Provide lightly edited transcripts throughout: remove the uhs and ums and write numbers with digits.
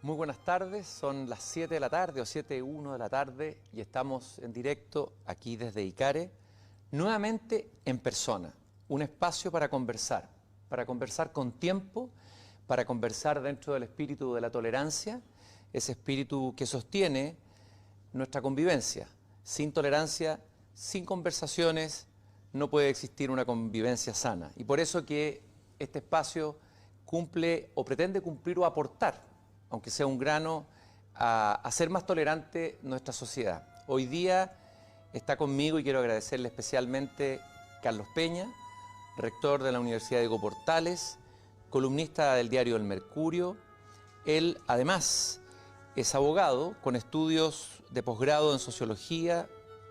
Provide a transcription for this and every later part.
Muy buenas tardes, son las 7 de la tarde o 7:01 de la tarde y estamos en directo aquí desde Icare, nuevamente en persona, un espacio para conversar con tiempo, para conversar dentro del espíritu de la tolerancia, ese espíritu que sostiene nuestra convivencia. Sin tolerancia, sin conversaciones, no puede existir una convivencia sana. Y por eso que este espacio cumple o pretende cumplir o aportar, aunque sea un grano, a ser más tolerante nuestra sociedad. Hoy día está conmigo y quiero agradecerle especialmente Carlos Peña, rector de la Universidad de Diego Portales, columnista del diario El Mercurio. Él además es abogado con estudios de posgrado en sociología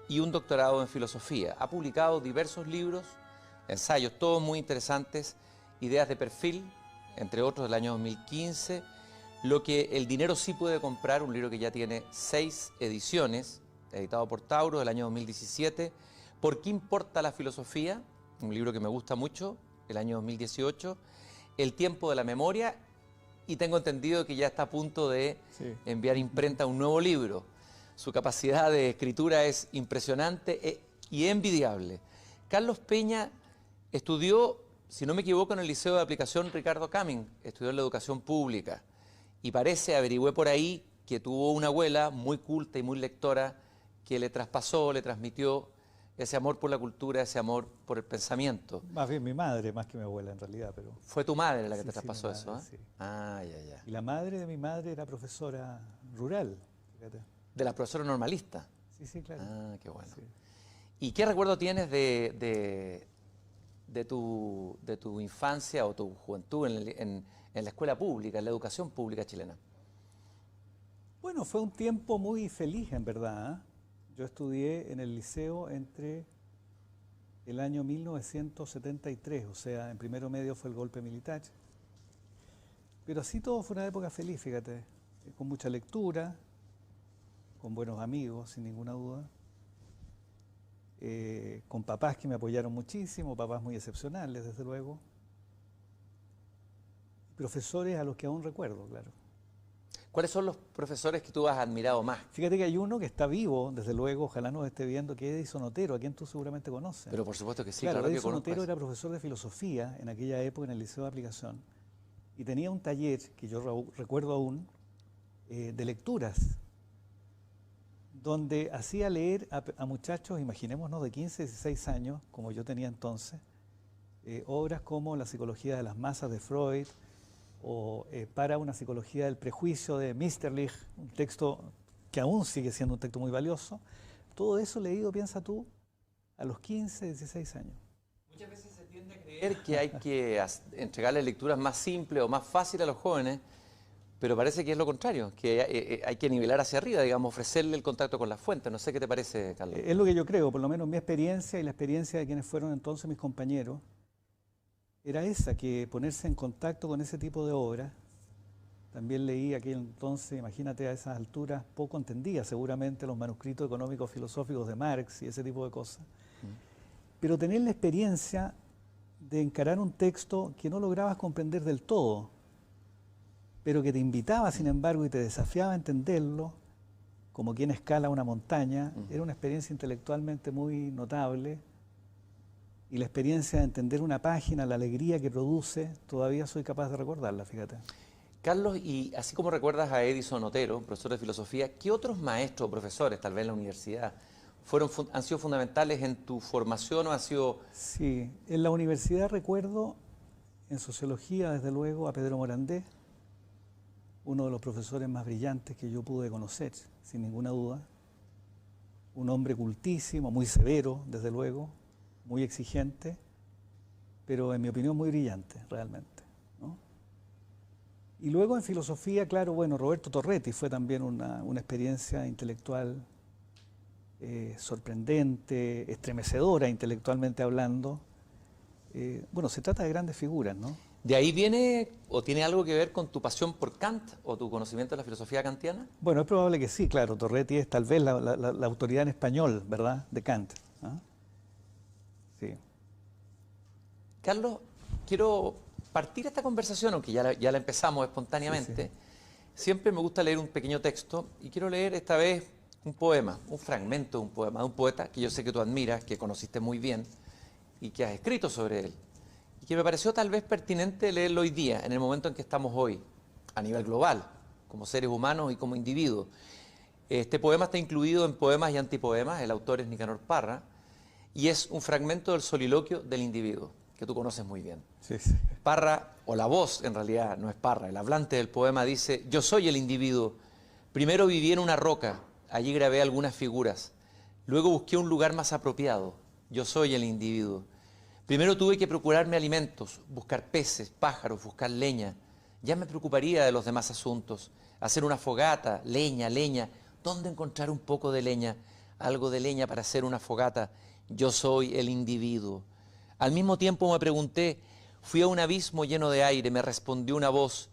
y un doctorado en filosofía. Ha publicado diversos libros, ensayos, todos muy interesantes, Ideas de perfil, entre otros del año 2015, Lo que el dinero sí puede comprar, un libro que ya tiene 6 ediciones, editado por Tauro del año 2017, ¿Por qué importa la filosofía?, un libro que me gusta mucho, el año 2018, El tiempo de la memoria, y tengo entendido que ya está a punto de enviar imprenta un nuevo libro. Su capacidad de escritura es impresionante y envidiable. Carlos Peña estudió, si no me equivoco, en el Liceo de Aplicación Ricardo Camin, estudió en la educación pública. Y parece, averigüé por ahí, que tuvo una abuela muy culta y muy lectora que le traspasó, le transmitió ese amor por la cultura, ese amor por el pensamiento. Más bien mi madre, más que mi abuela en realidad, pero... ¿Fue tu madre la que Sí, te sí, mi traspasó madre, eso? sí. Ah, ya, ya. Y la madre de mi madre era profesora rural, fíjate. De la profesora normalista. Sí, sí, claro. Ah, qué bueno. Sí. ¿Y qué recuerdo tienes de tu infancia o tu juventud en la escuela pública, en la educación pública chilena? Bueno, fue un tiempo muy feliz en verdad, ¿eh? Yo estudié en el liceo entre el año 1973, o sea, en primero medio fue el golpe militar. Pero así todo fue una época feliz, fíjate, con mucha lectura, con buenos amigos, sin ninguna duda. Con papás que me apoyaron muchísimo, papás muy excepcionales, desde luego. Profesores a los que aún recuerdo, claro. ¿Cuáles son los profesores que tú has admirado más? Fíjate que hay uno que está vivo, desde luego, ojalá nos esté viendo, que es Edison Otero, a quien tú seguramente conoces. Pero por supuesto que sí, claro, claro que Edison conozco Otero eso. era profesor de filosofía en aquella época en el Liceo de Aplicación y tenía un taller, que yo recuerdo aún, de lecturas, donde hacía leer a muchachos, imaginémonos, de 15, 16 años, como yo tenía entonces, obras como La psicología de las masas de Freud, o Para una psicología del prejuicio de Meisterlich, un texto que aún sigue siendo un texto muy valioso. Todo eso leído, piensa tú, a los 15, 16 años. Muchas veces se tiende a creer que hay que entregarle lecturas más simples o más fáciles a los jóvenes, pero parece que es lo contrario, que hay que nivelar hacia arriba, digamos, ofrecerle el contacto con la fuente. No sé qué te parece, Carlos. Es lo que yo creo, por lo menos mi experiencia y la experiencia de quienes fueron entonces mis compañeros, era esa, que ponerse en contacto con ese tipo de obras. También leí aquel entonces, imagínate, a esas alturas, poco entendía seguramente los manuscritos económicos filosóficos de Marx y ese tipo de cosas. Pero tener la experiencia de encarar un texto que no lograbas comprender del todo, pero que te invitaba, sin embargo, y te desafiaba a entenderlo, como quien escala una montaña, era una experiencia intelectualmente muy notable. Y la experiencia de entender una página, la alegría que produce, todavía soy capaz de recordarla, fíjate. Carlos, y así como recuerdas a Edison Otero, profesor de filosofía, ¿qué otros maestros o profesores, tal vez en la universidad, han sido fundamentales en tu formación o han sido...? Sí, en la universidad recuerdo, en sociología, desde luego, a Pedro Morandé, uno de los profesores más brillantes que yo pude conocer, sin ninguna duda. Un hombre cultísimo, muy severo, desde luego, muy exigente, pero en mi opinión muy brillante, realmente, ¿no? Y luego en filosofía, claro, bueno, Roberto Torretti fue también una experiencia intelectual sorprendente, estremecedora intelectualmente hablando. Bueno, se trata de grandes figuras, ¿no? ¿De ahí viene o tiene algo que ver con tu pasión por Kant o tu conocimiento de la filosofía kantiana? Bueno, es probable que sí, claro. Torretti es tal vez la autoridad en español, ¿verdad?, de Kant, ¿ah? Sí. Carlos, quiero partir esta conversación, aunque ya la empezamos espontáneamente, Sí, sí. Siempre me gusta leer un pequeño texto y quiero leer esta vez un poema, un fragmento de un poema de un poeta que yo sé que tú admiras, que conociste muy bien y que has escrito sobre él. Y que me pareció tal vez pertinente leerlo hoy día, en el momento en que estamos hoy, a nivel global, como seres humanos y como individuos. Este poema está incluido en Poemas y Antipoemas, el autor es Nicanor Parra, y es un fragmento del soliloquio del individuo, que tú conoces muy bien. Sí, sí. Parra, o la voz en realidad, no es Parra, el hablante del poema dice: yo soy el individuo. Primero viví en una roca, allí grabé algunas figuras. Luego busqué un lugar más apropiado. Yo soy el individuo. Primero tuve que procurarme alimentos, buscar peces, pájaros, buscar leña. Ya me preocuparía de los demás asuntos. Hacer una fogata, leña, leña. ¿Dónde encontrar un poco de leña? Algo de leña para hacer una fogata. Yo soy el individuo. Al mismo tiempo me pregunté, fui a un abismo lleno de aire, me respondió una voz,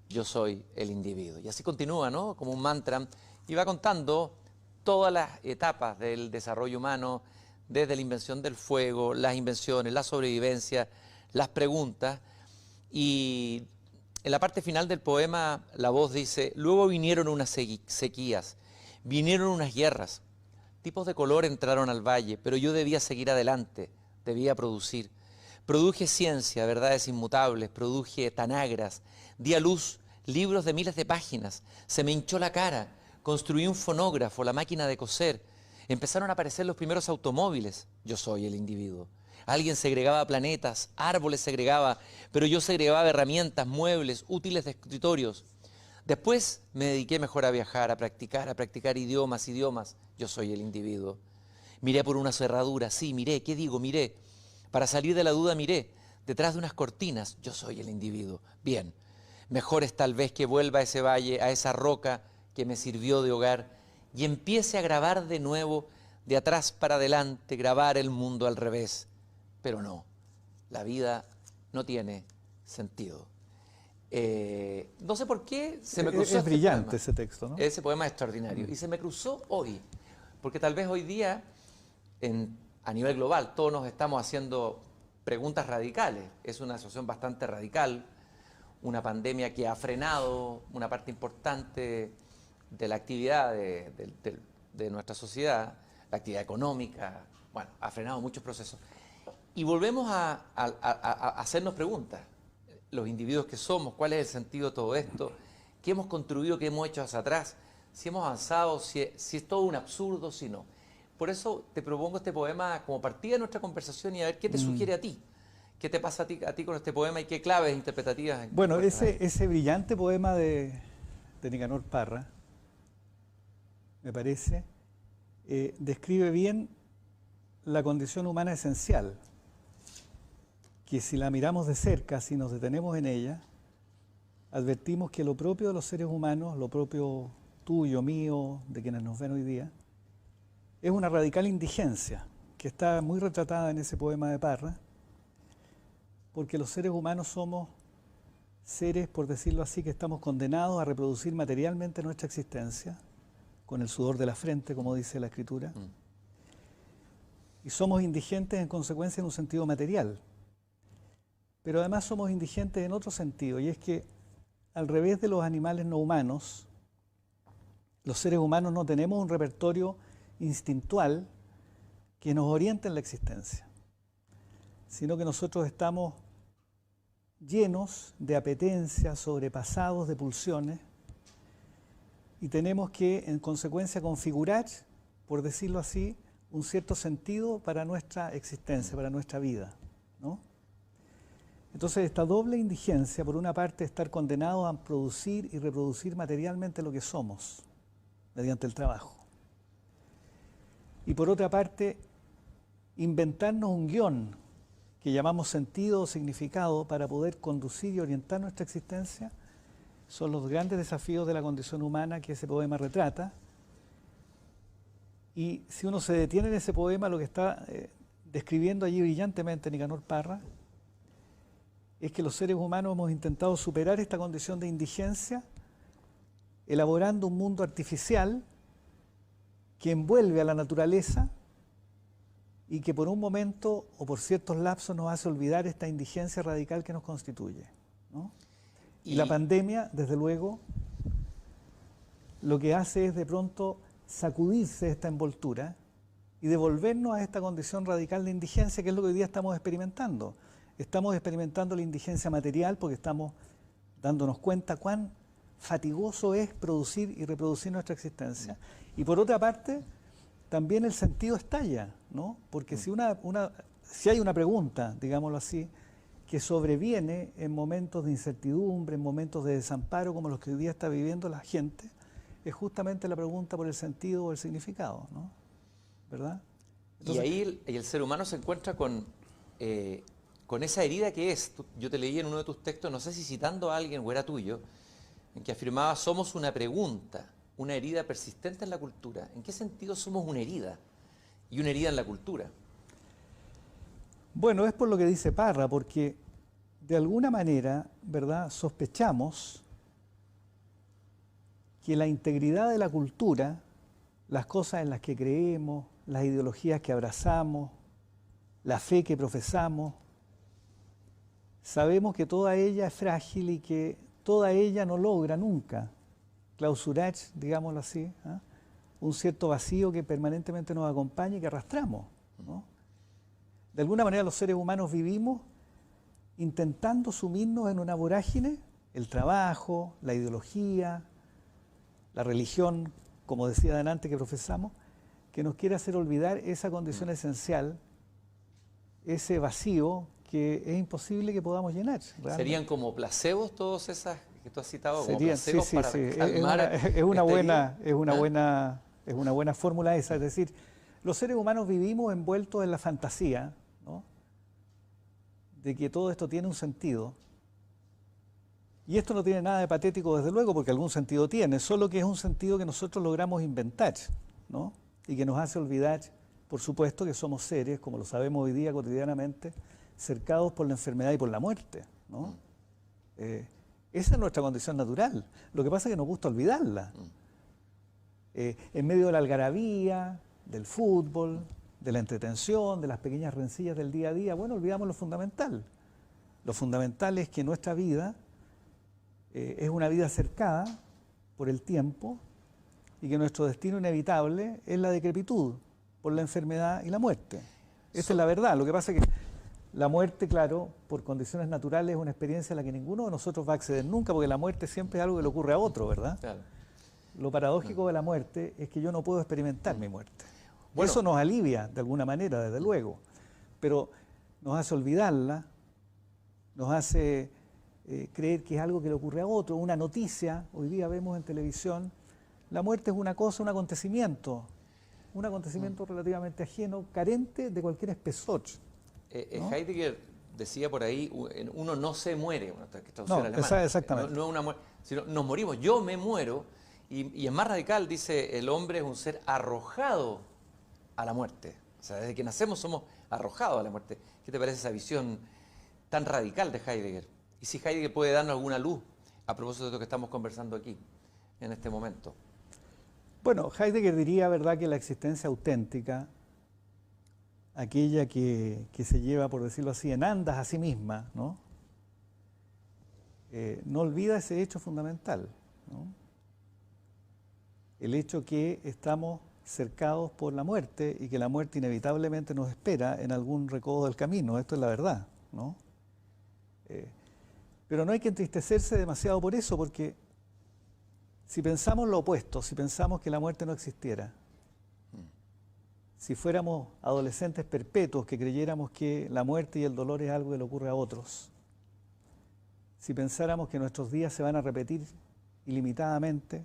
yo soy el individuo. Y así continúa, ¿no? Como un mantra, y va contando todas las etapas del desarrollo humano, desde la invención del fuego, las invenciones, la sobrevivencia, las preguntas. Y en la parte final del poema, la voz dice, luego vinieron unas sequías, vinieron unas guerras, tipos de color entraron al valle, pero yo debía seguir adelante, debía producir. Produje ciencia, verdades inmutables, produje tanagras, di a luz libros de miles de páginas, se me hinchó la cara, construí un fonógrafo, la máquina de coser, empezaron a aparecer los primeros automóviles, yo soy el individuo. Alguien segregaba planetas, árboles segregaba, pero yo segregaba herramientas, muebles, útiles de escritorios. Después me dediqué mejor a viajar, a practicar idiomas, yo soy el individuo. Miré por una cerradura, sí, miré, ¿qué digo? Miré. Para salir de la duda miré, detrás de unas cortinas, yo soy el individuo. Bien, mejor es tal vez que vuelva a ese valle, a esa roca que me sirvió de hogar y empiece a grabar de nuevo, de atrás para adelante, grabar el mundo al revés. Pero no, la vida no tiene sentido. No sé por qué se me cruzó. Es brillante ese texto, ¿no? Ese poema es extraordinario. Y se me cruzó hoy, porque tal vez hoy día, a nivel global, todos nos estamos haciendo preguntas radicales. Es una situación bastante radical, una pandemia que ha frenado una parte importante de la actividad de nuestra sociedad, la actividad económica, bueno, ha frenado muchos procesos. Y volvemos a hacernos preguntas. Los individuos que somos, cuál es el sentido de todo esto, qué hemos construido, qué hemos hecho hacia atrás, si hemos avanzado, si es todo un absurdo, si no. Por eso te propongo este poema como partida de nuestra conversación y a ver qué te sugiere a ti. ¿Qué te pasa a ti con este poema y qué claves interpretativas? Bueno, ese brillante poema de Nicanor Parra, me parece, describe bien la condición humana esencial, que si la miramos de cerca, si nos detenemos en ella, advertimos que lo propio de los seres humanos, lo propio tuyo, mío, de quienes nos ven hoy día, es una radical indigencia, que está muy retratada en ese poema de Parra, porque los seres humanos somos seres, por decirlo así, que estamos condenados a reproducir materialmente nuestra existencia, con el sudor de la frente, como dice la Escritura, y somos indigentes en consecuencia en un sentido material. Pero además somos indigentes en otro sentido, y es que al revés de los animales no humanos, los seres humanos no tenemos un repertorio instintual que nos oriente en la existencia, sino que nosotros estamos llenos de apetencias, sobrepasados de pulsiones, y tenemos que en consecuencia configurar, por decirlo así, un cierto sentido para nuestra existencia, para nuestra vida, ¿no? Entonces, esta doble indigencia, por una parte, estar condenados a producir y reproducir materialmente lo que somos, mediante el trabajo. Y por otra parte, inventarnos un guión que llamamos sentido o significado para poder conducir y orientar nuestra existencia, son los grandes desafíos de la condición humana que ese poema retrata. Y si uno se detiene en ese poema, lo que está describiendo allí brillantemente Nicanor Parra, es que los seres humanos hemos intentado superar esta condición de indigencia elaborando un mundo artificial que envuelve a la naturaleza y que por un momento o por ciertos lapsos nos hace olvidar esta indigencia radical que nos constituye, ¿no? Y la pandemia, desde luego, lo que hace es de pronto sacudirse esta envoltura y devolvernos a esta condición radical de indigencia, que es lo que hoy día estamos experimentando. Estamos experimentando la indigencia material porque estamos dándonos cuenta cuán fatigoso es producir y reproducir nuestra existencia. Y por otra parte, también el sentido estalla, ¿no? Porque si hay una pregunta, digámoslo así, que sobreviene en momentos de incertidumbre, en momentos de desamparo como los que hoy día está viviendo la gente, es justamente la pregunta por el sentido o el significado, ¿no? ¿Verdad? Entonces, y ahí el ser humano se encuentra con esa herida que es. Yo te leí en uno de tus textos, no sé si citando a alguien o era tuyo, en que afirmaba: somos una pregunta, una herida persistente en la cultura. ¿En qué sentido somos una herida? Y una herida en la cultura. bueno, es por lo que dice Parra, porque de alguna manera, ¿verdad?, sospechamos que la integridad de la cultura, las cosas en las que creemos, las ideologías que abrazamos, la fe que profesamos, sabemos que toda ella es frágil y que toda ella no logra nunca clausurar, digámoslo así, ¿eh?, un cierto vacío que permanentemente nos acompaña y que arrastramos, ¿no? De alguna manera los seres humanos vivimos intentando sumirnos en una vorágine, el trabajo, la ideología, la religión, como decía adelante, que profesamos, que nos quiere hacer olvidar esa condición esencial, ese vacío que es imposible que podamos llenar. ¿Realmente? ¿Serían como placebos todas esas que tú has citado? Como Serían, placebos sí, para sí. calmar Es una esta buena, es una buena fórmula esa. Es decir, los seres humanos vivimos envueltos en la fantasía, ¿no?, de que todo esto tiene un sentido. Y esto no tiene nada de patético, desde luego, porque algún sentido tiene, solo que es un sentido que nosotros logramos inventar, ¿no?, y que nos hace olvidar, por supuesto, que somos seres, como lo sabemos hoy día cotidianamente, cercados por la enfermedad y por la muerte, ¿no? Esa es nuestra condición natural. Lo que pasa es que nos gusta olvidarla. En medio de la algarabía, del fútbol, de la entretención, de las pequeñas rencillas del día a día, bueno, olvidamos lo fundamental. Lo fundamental es que nuestra vida es una vida cercada por el tiempo y que nuestro destino inevitable es la decrepitud por la enfermedad y la muerte. Esa es la verdad. Lo que pasa es que la muerte, claro, por condiciones naturales, es una experiencia a la que ninguno de nosotros va a acceder nunca, porque la muerte siempre es algo que le ocurre a otro, ¿verdad? Claro. Lo paradójico de la muerte es que yo no puedo experimentar mi muerte. Bueno. Eso nos alivia de alguna manera, desde luego, pero nos hace olvidarla, nos hace creer que es algo que le ocurre a otro, una noticia. Hoy día vemos en televisión, la muerte es una cosa, un acontecimiento relativamente ajeno, carente de cualquier espesor. ¿No? Heidegger decía por ahí, uno no se muere, exactamente. No es una muerte, sino nos morimos, yo me muero, y es más radical, dice, el hombre es un ser arrojado a la muerte. O sea, desde que nacemos somos arrojados a la muerte. ¿Qué te parece esa visión tan radical de Heidegger? Y si Heidegger puede darnos alguna luz a propósito de lo que estamos conversando aquí, en este momento. Bueno, Heidegger diría, ¿verdad?, que la existencia auténtica, aquella que se lleva, por decirlo así, en andas a sí misma, ¿no?, no olvida ese hecho fundamental, ¿no?, el hecho que estamos cercados por la muerte y que la muerte inevitablemente nos espera en algún recodo del camino. Esto es la verdad, ¿no? Pero no hay que entristecerse demasiado por eso, porque si pensamos lo opuesto, si pensamos que la muerte no existiera, si fuéramos adolescentes perpetuos que creyéramos que la muerte y el dolor es algo que le ocurre a otros, si pensáramos que nuestros días se van a repetir ilimitadamente,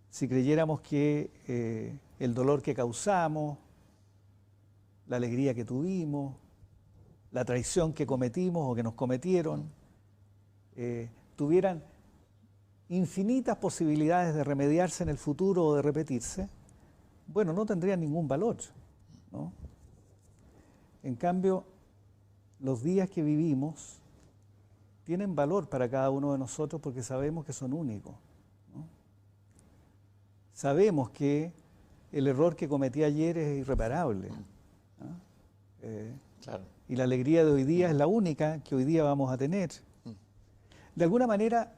si creyéramos que el dolor que causamos, la alegría que tuvimos, la traición que cometimos o que nos cometieron, tuvieran infinitas posibilidades de remediarse en el futuro o de repetirse, bueno, no tendrían ningún valor, ¿no? En cambio, los días que vivimos tienen valor para cada uno de nosotros porque sabemos que son únicos, ¿no? Sabemos que el error que cometí ayer es irreparable, ¿no? Claro. Y la alegría de hoy día es la única que hoy día vamos a tener. De alguna manera,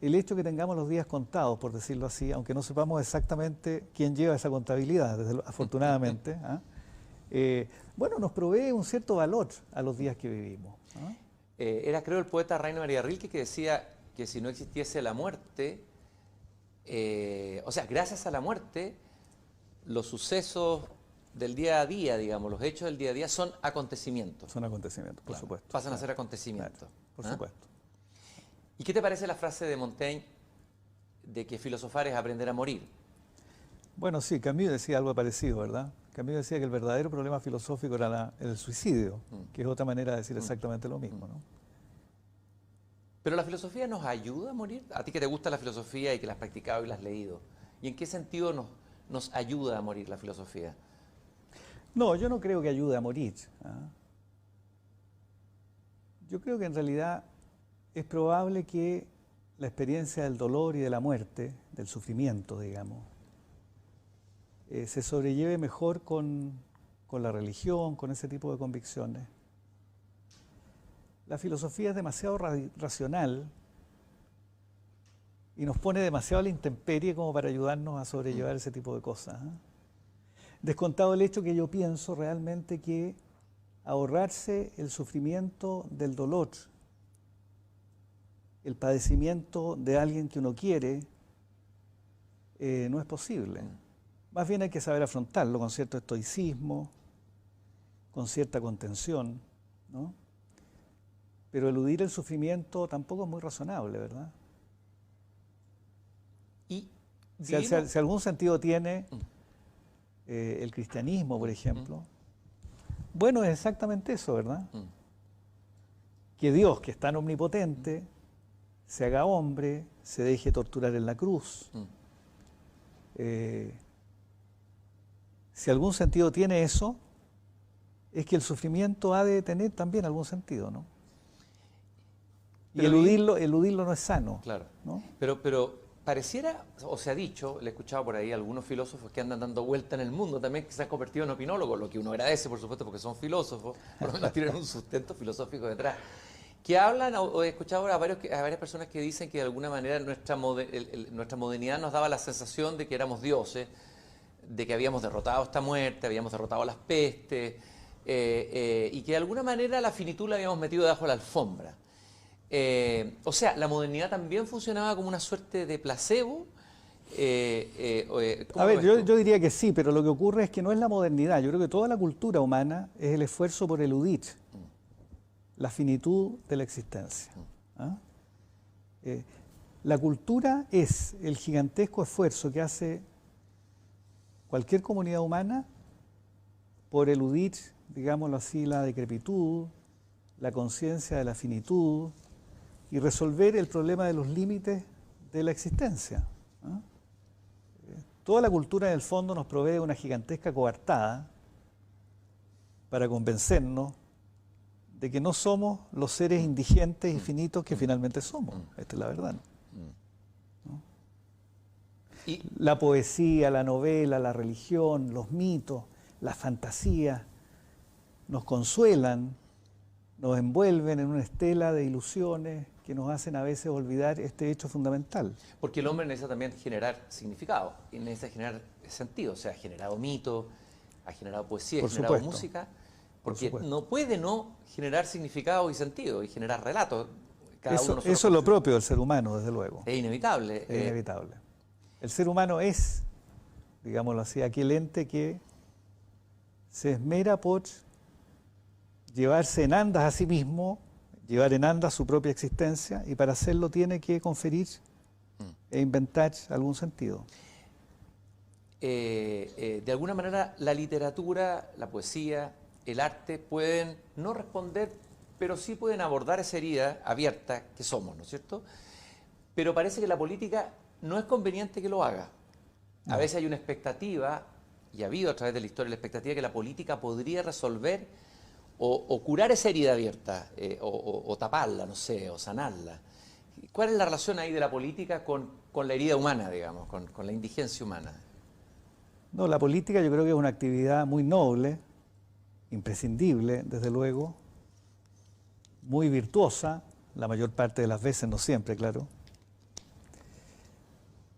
el hecho que tengamos los días contados, por decirlo así, aunque no sepamos exactamente quién lleva esa contabilidad, afortunadamente, ¿ah? Bueno, nos provee un cierto valor a los días que vivimos, ¿ah? Era, creo, el poeta Rainer María Rilke que decía que si no existiese la muerte, o sea, gracias a la muerte, los sucesos del día a día, digamos, los hechos del día a día son acontecimientos. Son acontecimientos, por supuesto. Pasan a ser acontecimientos. Claro, por supuesto. ¿Y qué te parece la frase de Montaigne de que filosofar es aprender a morir? Bueno, sí, Camus decía algo parecido, ¿verdad? Camus decía que el verdadero problema filosófico era el suicidio, que es otra manera de decir exactamente lo mismo, ¿no? Pero la filosofía nos ayuda a morir. A ti que te gusta la filosofía y que la has practicado y la has leído. ¿Y en qué sentido nos ayuda a morir la filosofía? No, yo no creo que ayude a morir, ¿ah? Yo creo que en realidad es probable que la experiencia del dolor y de la muerte, del sufrimiento, digamos, se sobrelleve mejor con la religión, con ese tipo de convicciones. La filosofía es demasiado racional y nos pone demasiado a la intemperie como para ayudarnos a sobrellevar ese tipo de cosas, ¿eh? Descontado el hecho que yo pienso realmente que ahorrarse el sufrimiento del dolor, el padecimiento de alguien que uno quiere, no es posible. Más bien hay que saber afrontarlo con cierto estoicismo, con cierta contención, ¿no? Pero eludir el sufrimiento tampoco es muy razonable, ¿verdad? Y si algún sentido tiene el cristianismo, por ejemplo, bueno, es exactamente eso, ¿verdad? Que Dios, que es tan omnipotente, se haga hombre, se deje torturar en la cruz. Si algún sentido tiene eso, es que el sufrimiento ha de tener también algún sentido, ¿no? Y eludirlo no es sano. Claro. ¿No? Pero pareciera, o se ha dicho, le he escuchado por ahí a algunos filósofos que andan dando vuelta en el mundo también, que se han convertido en opinólogos, lo que uno agradece, por supuesto, porque son filósofos, por lo menos tienen un sustento filosófico detrás, que hablan, o he escuchado a varias personas que dicen que de alguna manera nuestra modernidad nos daba la sensación de que éramos dioses, de que habíamos derrotado esta muerte, habíamos derrotado las pestes, y que de alguna manera la finitud la habíamos metido debajo de la alfombra. O sea, la modernidad también funcionaba como una suerte de placebo. A ver, yo diría que sí, pero lo que ocurre es que no es la modernidad. Yo creo que toda la cultura humana es el esfuerzo por eludir la finitud de la existencia, ¿ah? La cultura es el gigantesco esfuerzo que hace cualquier comunidad humana por eludir, digámoslo así, la decrepitud, la conciencia de la finitud y resolver el problema de los límites de la existencia, ¿ah? Toda la cultura en el fondo nos provee una gigantesca coartada para convencernos de que no somos los seres indigentes y finitos que finalmente somos. Esta es la verdad, ¿no? Y la poesía, la novela, la religión, los mitos, la fantasía nos consuelan, nos envuelven en una estela de ilusiones que nos hacen a veces olvidar este hecho fundamental. porque el hombre necesita también generar significado, y necesita generar sentido, o sea, ha generado mito, ha generado poesía, ha generado música, porque no puede no generar significado y sentido, y generar relatos. Eso es lo propio del ser humano, desde luego. Es inevitable. Es inevitable. El ser humano es, digámoslo así, aquel ente que se esmera por llevarse en andas a sí mismo, llevar en andas su propia existencia, y para hacerlo tiene que conferir e inventar algún sentido. De alguna manera la literatura, la poesía, el arte pueden no responder, pero sí pueden abordar esa herida abierta que somos, ¿no es cierto? Pero parece que la política no es conveniente que lo haga. A veces hay una expectativa, y ha habido a través de la historia la expectativa que la política podría resolver o curar esa herida abierta, o taparla, no sé, o sanarla. ¿Cuál es la relación ahí de la política con la herida humana, digamos, con la indigencia humana? No, la política yo creo que es una actividad muy noble, imprescindible, desde luego, muy virtuosa, la mayor parte de las veces, no siempre, claro,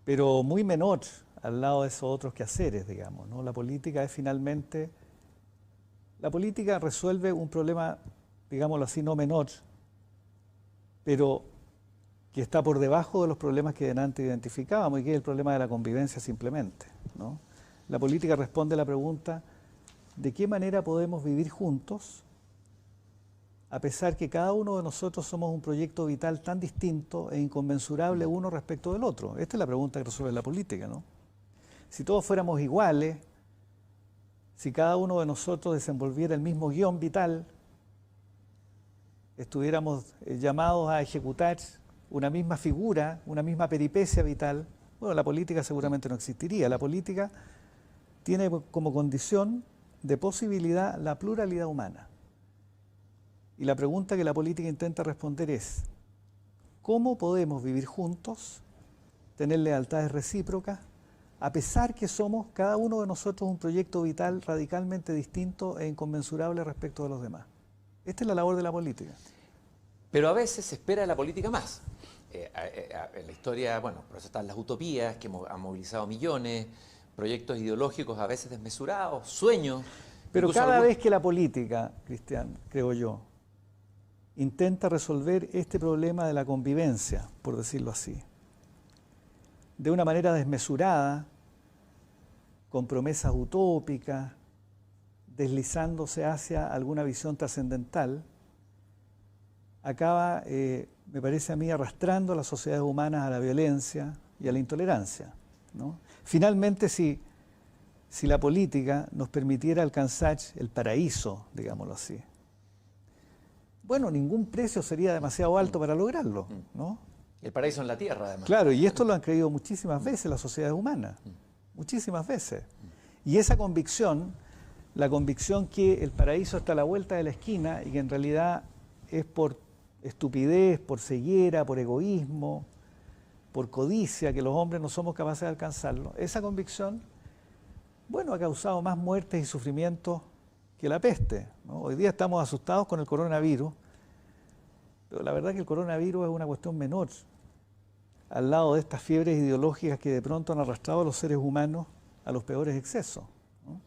pero muy menor al lado de esos otros quehaceres, digamos, ¿no? La política es finalmente, la política resuelve un problema, digámoslo así, no menor, pero que está por debajo de los problemas que antes identificábamos y que es el problema de la convivencia simplemente, ¿no? La política responde a la pregunta, ¿de qué manera podemos vivir juntos a pesar que cada uno de nosotros somos un proyecto vital tan distinto e inconmensurable uno respecto del otro? Esta es la pregunta que resuelve la política, ¿no? Si todos fuéramos iguales, si cada uno de nosotros desenvolviera el mismo guión vital, estuviéramos llamados a ejecutar una misma figura, una misma peripecia vital, bueno, la política seguramente no existiría. La política tiene como condición de posibilidad la pluralidad humana. Y la pregunta que la política intenta responder es, ¿cómo podemos vivir juntos, tener lealtades recíprocas, a pesar que somos cada uno de nosotros un proyecto vital radicalmente distinto e inconmensurable respecto de los demás? Esta es la labor de la política. Pero a veces se espera de la política más. En la historia, bueno, por eso están las utopías que han movilizado millones, proyectos ideológicos a veces desmesurados, sueños. Pero cada vez que la política, Cristian, creo yo, intenta resolver este problema de la convivencia, por decirlo así, de una manera desmesurada, con promesas utópicas, deslizándose hacia alguna visión trascendental, acaba, me parece a mí, arrastrando a las sociedades humanas a la violencia y a la intolerancia, ¿no? Finalmente, si la política nos permitiera alcanzar el paraíso, digámoslo así, bueno, ningún precio sería demasiado alto para lograrlo, ¿no? El paraíso en la tierra, además. Claro, y esto lo han creído muchísimas veces las sociedades humanas, muchísimas veces. Y esa convicción, la convicción que el paraíso está a la vuelta de la esquina y que en realidad es por estupidez, por ceguera, por egoísmo, por codicia, que los hombres no somos capaces de alcanzarlo, esa convicción, bueno, ha causado más muertes y sufrimientos que la peste, ¿no? Hoy día estamos asustados con el coronavirus, pero la verdad que el coronavirus es una cuestión menor al lado de estas fiebres ideológicas que de pronto han arrastrado a los seres humanos a los peores excesos, ¿no?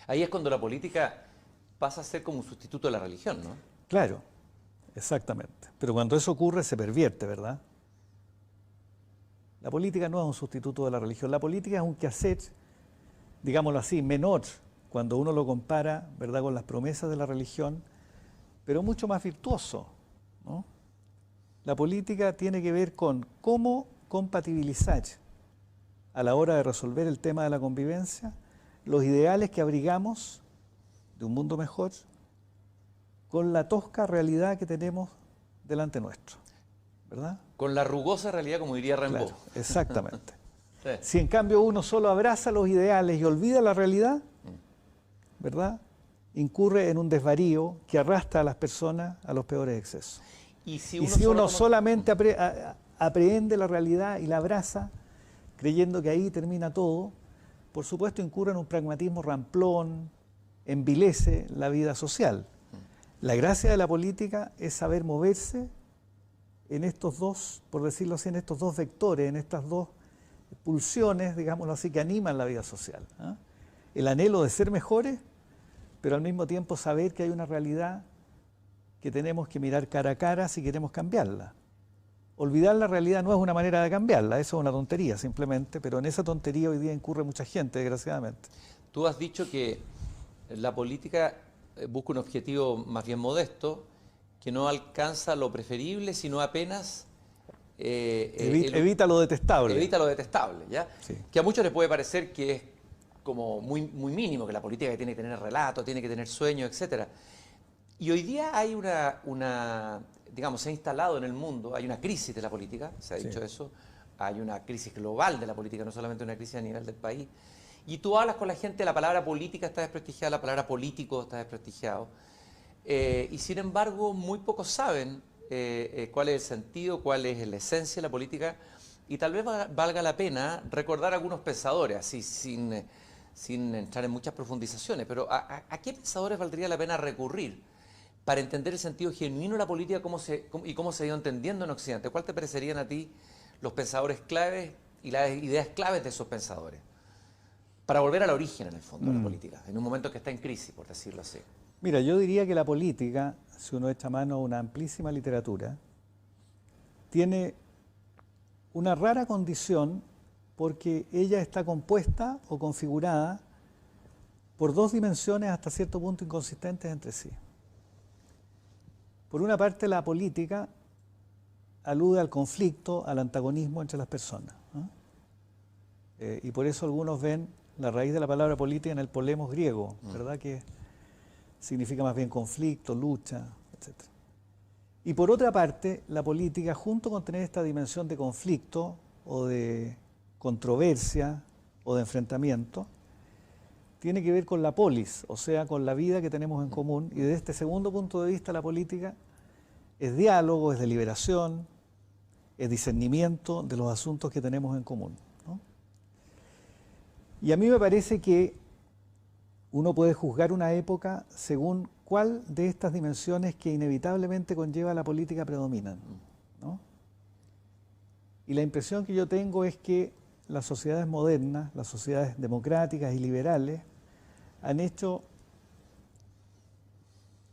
Ahí es cuando la política pasa a ser como un sustituto de la religión, ¿no? Claro, exactamente. Pero cuando eso ocurre se pervierte, ¿verdad? La política no es un sustituto de la religión. La política es un quehacer, digámoslo así, menor cuando uno lo compara, ¿verdad?, con las promesas de la religión, pero mucho más virtuoso, ¿no? La política tiene que ver con cómo compatibilizar a la hora de resolver el tema de la convivencia los ideales que abrigamos de un mundo mejor con la tosca realidad que tenemos delante nuestro, ¿verdad? Con la rugosa realidad, como diría Rimbaud. Claro, exactamente. Sí. Si en cambio uno solo abraza los ideales y olvida la realidad, ¿verdad?, incurre en un desvarío que arrastra a las personas a los peores excesos. Y si uno solamente aprehende la realidad y la abraza, creyendo que ahí termina todo, por supuesto incurre en un pragmatismo ramplón, envilece la vida social. La gracia de la política es saber moverse en estos dos, por decirlo así, en estos dos vectores, en estas dos pulsiones, digámoslo así, que animan la vida social, ¿eh? El anhelo de ser mejores, pero al mismo tiempo saber que hay una realidad que tenemos que mirar cara a cara si queremos cambiarla. Olvidar la realidad no es una manera de cambiarla, eso es una tontería simplemente, pero en esa tontería hoy día incurre mucha gente, desgraciadamente. Tú has dicho que la política busca un objetivo más bien modesto, que no alcanza lo preferible, sino apenas... evita lo detestable. Evita lo detestable, ¿ya? Sí. Que a muchos les puede parecer que es como muy mínimo, que la política tiene que tener relato, tiene que tener sueños, etc. Y hoy día hay digamos, se ha instalado en el mundo, hay una crisis de la política, se ha dicho eso, hay una crisis global de la política, no solamente una crisis a nivel del país. Y tú hablas con la gente, la palabra política está desprestigiada, la palabra político está desprestigiado. Y sin embargo, muy pocos saben cuál es el sentido, cuál es la esencia de la política. Y tal vez valga la pena recordar a algunos pensadores, así sin entrar en muchas profundizaciones, pero ¿a qué pensadores valdría la pena recurrir para entender el sentido genuino de la política y cómo se ha ido entendiendo en Occidente? ¿Cuál te parecerían a ti los pensadores claves y las ideas claves de esos pensadores, para volver al origen, en el fondo, de la política, en un momento que está en crisis, por decirlo así? Mira, yo diría que la política, si uno echa mano a una amplísima literatura, tiene una rara condición porque ella está compuesta o configurada por dos dimensiones hasta cierto punto inconsistentes entre sí. Por una parte, la política alude al conflicto, al antagonismo entre las personas, ¿no? Y por eso algunos ven la raíz de la palabra política en el polemos griego, ¿verdad? Que significa más bien conflicto, lucha, etc. Y por otra parte, la política, junto con tener esta dimensión de conflicto o de controversia o de enfrentamiento, tiene que ver con la polis, o sea, con la vida que tenemos en común. Y desde este segundo punto de vista, la política es diálogo, es deliberación, es discernimiento de los asuntos que tenemos en común, ¿no? Y a mí me parece que uno puede juzgar una época según cuál de estas dimensiones que inevitablemente conlleva la política predominan, ¿no? Y la impresión que yo tengo es que las sociedades modernas, las sociedades democráticas y liberales, han hecho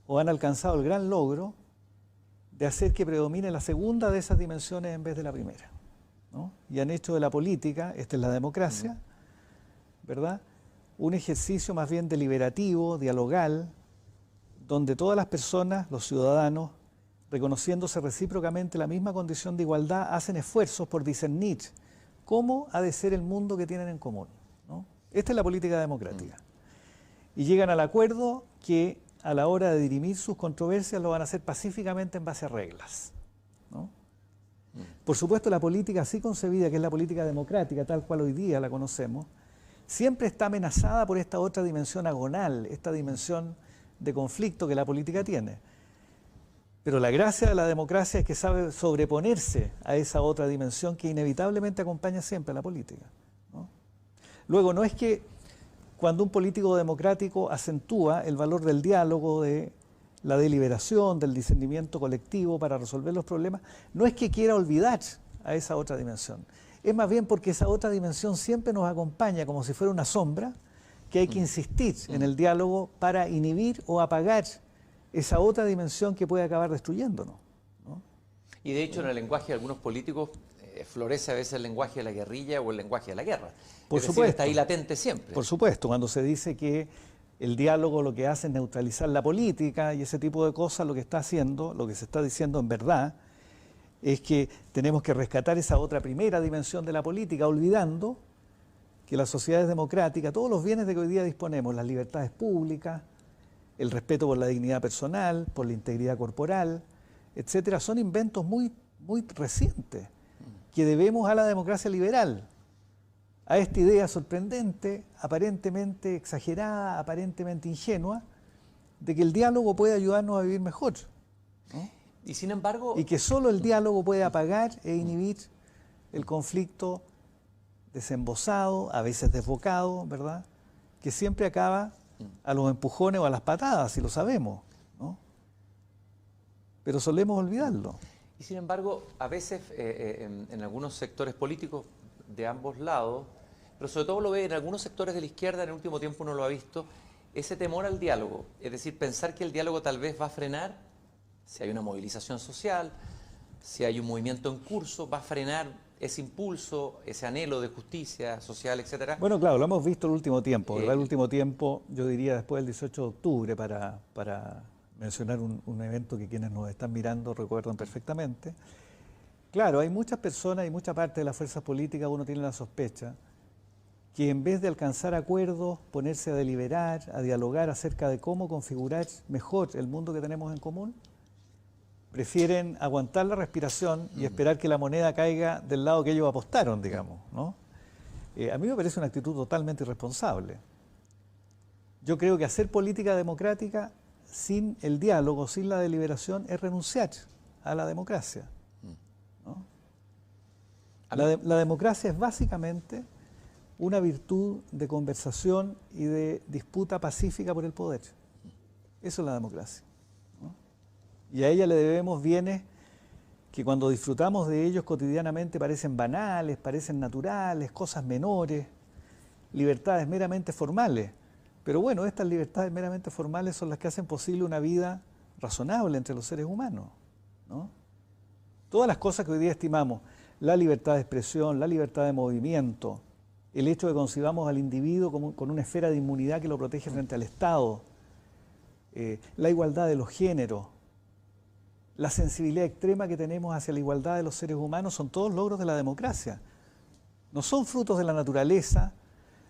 o han alcanzado el gran logro de hacer que predomine la segunda de esas dimensiones en vez de la primera, ¿no? Y han hecho de la política, esta es la democracia, ¿verdad?, un ejercicio más bien deliberativo, dialogal, donde todas las personas, los ciudadanos, reconociéndose recíprocamente la misma condición de igualdad, hacen esfuerzos por discernir cómo ha de ser el mundo que tienen en común, ¿no? Esta es la política democrática. Y llegan al acuerdo que a la hora de dirimir sus controversias lo van a hacer pacíficamente en base a reglas, ¿no? Por supuesto, la política así concebida, que es la política democrática, tal cual hoy día la conocemos, siempre está amenazada por esta otra dimensión agonal, esta dimensión de conflicto que la política tiene. Pero la gracia de la democracia es que sabe sobreponerse a esa otra dimensión que inevitablemente acompaña siempre a la política, ¿no? Luego, no es que cuando un político democrático acentúa el valor del diálogo, de la deliberación, del discernimiento colectivo para resolver los problemas, no es que quiera olvidar a esa otra dimensión. Es más bien porque esa otra dimensión siempre nos acompaña como si fuera una sombra, que hay que insistir en el diálogo para inhibir o apagar esa otra dimensión que puede acabar destruyéndonos, ¿no? Y de hecho, en el lenguaje de algunos políticos florece a veces el lenguaje de la guerrilla o el lenguaje de la guerra. Por Es supuesto. decir, está ahí latente siempre. Por supuesto, cuando se dice que el diálogo lo que hace es neutralizar la política y ese tipo de cosas, lo que está haciendo, lo que se está diciendo en verdad, es que tenemos que rescatar esa otra primera dimensión de la política, olvidando que las sociedades democráticas, todos los bienes de que hoy día disponemos, las libertades públicas, el respeto por la dignidad personal, por la integridad corporal, etcétera, son inventos muy, muy recientes que debemos a la democracia liberal, a esta idea sorprendente, aparentemente exagerada, aparentemente ingenua, de que el diálogo puede ayudarnos a vivir mejor, ¿no? Y sin embargo... Y que solo el diálogo puede apagar e inhibir el conflicto desembosado, a veces desbocado, ¿verdad?, que siempre acaba a los empujones o a las patadas, si lo sabemos, ¿no? Pero solemos olvidarlo. Y sin embargo, a veces en algunos sectores políticos de ambos lados, pero sobre todo lo ve en algunos sectores de la izquierda, en el último tiempo uno lo ha visto, ese temor al diálogo, es decir, pensar que el diálogo tal vez va a frenar, si hay una movilización social, si hay un movimiento en curso, va a frenar ese impulso, ese anhelo de justicia social, etcétera. Bueno, claro, lo hemos visto el último tiempo, ¿verdad? El último tiempo, yo diría después del 18 de octubre, para mencionar un evento que quienes nos están mirando recuerdan perfectamente. Claro, hay muchas personas y mucha parte de las fuerzas políticas, uno tiene la sospecha, que en vez de alcanzar acuerdos, ponerse a deliberar, a dialogar acerca de cómo configurar mejor el mundo que tenemos en común, prefieren aguantar la respiración y esperar que la moneda caiga del lado que ellos apostaron, digamos, ¿no? A mí me parece una actitud totalmente irresponsable. Yo creo que hacer política democrática sin el diálogo, sin la deliberación, es renunciar a la democracia, ¿no? La democracia es básicamente una virtud de conversación y de disputa pacífica por el poder. Eso es la democracia, ¿no? Y a ella le debemos bienes que cuando disfrutamos de ellos cotidianamente parecen banales, parecen naturales, cosas menores, libertades meramente formales. Pero bueno, estas libertades meramente formales son las que hacen posible una vida razonable entre los seres humanos, ¿no? Todas las cosas que hoy día estimamos, la libertad de expresión, la libertad de movimiento, el hecho de que concibamos al individuo con una esfera de inmunidad que lo protege frente al Estado, la igualdad de los géneros, la sensibilidad extrema que tenemos hacia la igualdad de los seres humanos, son todos logros de la democracia. No son frutos de la naturaleza,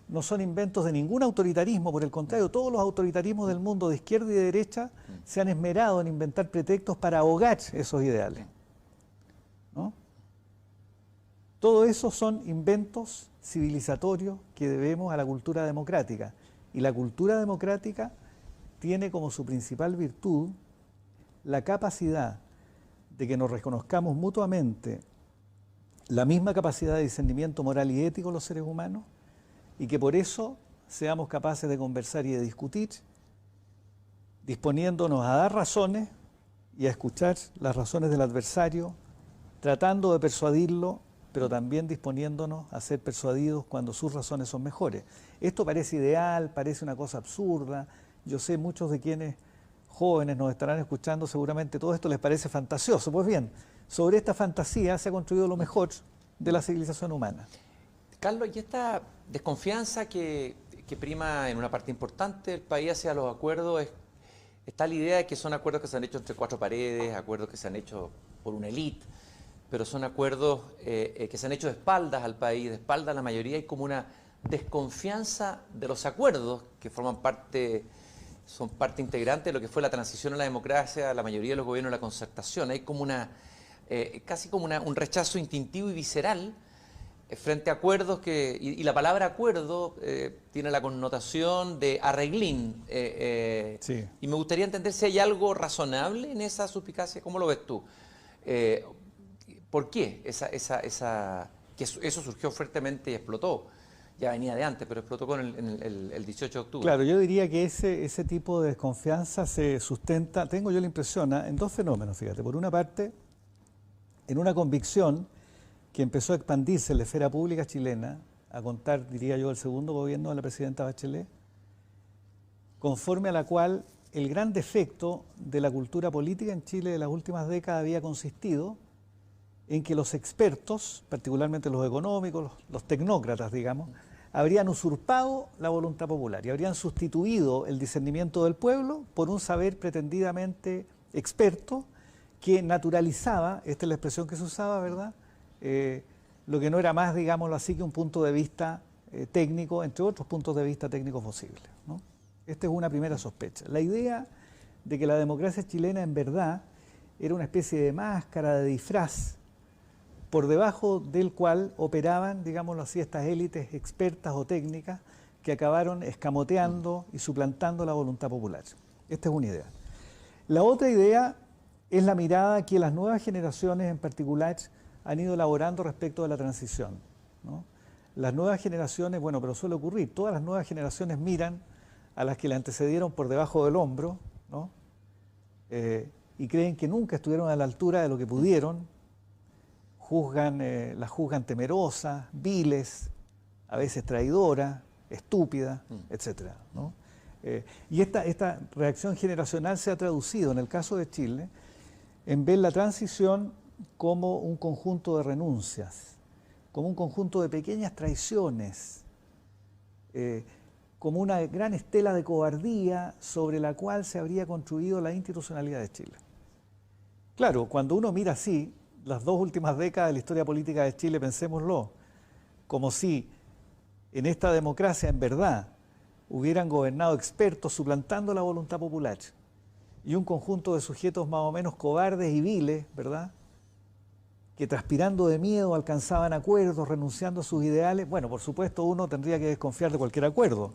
no son inventos de ningún autoritarismo, por el contrario, todos los autoritarismos del mundo de izquierda y de derecha se han esmerado en inventar pretextos para ahogar esos ideales, ¿no? Todo eso son inventos civilizatorios que debemos a la cultura democrática. Y la cultura democrática tiene como su principal virtud la capacidad de que nos reconozcamos mutuamente la misma capacidad de discernimiento moral y ético los seres humanos, y que por eso seamos capaces de conversar y de discutir, disponiéndonos a dar razones y a escuchar las razones del adversario, tratando de persuadirlo, pero también disponiéndonos a ser persuadidos cuando sus razones son mejores. Esto parece ideal, parece una cosa absurda. Yo sé, muchos de quienes jóvenes nos estarán escuchando, seguramente todo esto les parece fantasioso. Pues bien, sobre esta fantasía se ha construido lo mejor de la civilización humana. Carlos, y esta desconfianza que prima en una parte importante del país hacia los acuerdos, está la idea de que son acuerdos que se han hecho entre cuatro paredes, acuerdos que se han hecho por una élite, pero son acuerdos que se han hecho de espaldas al país, de espaldas a la mayoría, y como una desconfianza de los acuerdos que son parte integrante de lo que fue la transición a la democracia, la mayoría de los gobiernos de la concertación. Hay como casi como un rechazo instintivo y visceral frente a acuerdos y la palabra acuerdo tiene la connotación de arreglín. Sí. Y me gustaría entender si hay algo razonable en esa suspicacia. ¿Cómo lo ves tú? ¿Por qué que eso surgió fuertemente y explotó? Ya venía de antes, pero explotó con el 18 de octubre. Claro, yo diría que ese tipo de desconfianza se sustenta, tengo yo la impresión, en dos fenómenos, fíjate. Por una parte, en una convicción que empezó a expandirse en la esfera pública chilena, a contar, diría yo, el segundo gobierno de la presidenta Bachelet, conforme a la cual el gran defecto de la cultura política en Chile de las últimas décadas había consistido en que los expertos, particularmente los económicos, los tecnócratas, digamos, habrían usurpado la voluntad popular y habrían sustituido el discernimiento del pueblo por un saber pretendidamente experto que naturalizaba, esta es la expresión que se usaba, ¿verdad?, lo que no era más, digámoslo así, que un punto de vista técnico, entre otros puntos de vista técnicos posibles, ¿no? Esta es una primera sospecha. La idea de que la democracia chilena en verdad era una especie de máscara, de disfraz, por debajo del cual operaban, digámoslo así, estas élites expertas o técnicas que acabaron escamoteando y suplantando la voluntad popular. Esta es una idea. La otra idea es la mirada que las nuevas generaciones en particular han ido elaborando respecto de la transición, ¿no? Las nuevas generaciones, bueno, pero suele ocurrir, todas las nuevas generaciones miran a las que le antecedieron por debajo del hombro, ¿no? Y creen que nunca estuvieron a la altura de lo que pudieron, las juzgan temerosas, viles, a veces traidoras, estúpidas, etc., ¿no? Y esta reacción generacional se ha traducido, en el caso de Chile, en ver la transición como un conjunto de renuncias, como un conjunto de pequeñas traiciones, como una gran estela de cobardía sobre la cual se habría construido la institucionalidad de Chile. Claro, cuando uno mira así, las dos últimas décadas de la historia política de Chile, pensémoslo, como si en esta democracia en verdad hubieran gobernado expertos suplantando la voluntad popular y un conjunto de sujetos más o menos cobardes y viles, ¿verdad?, que transpirando de miedo alcanzaban acuerdos, renunciando a sus ideales. Bueno, por supuesto uno tendría que desconfiar de cualquier acuerdo,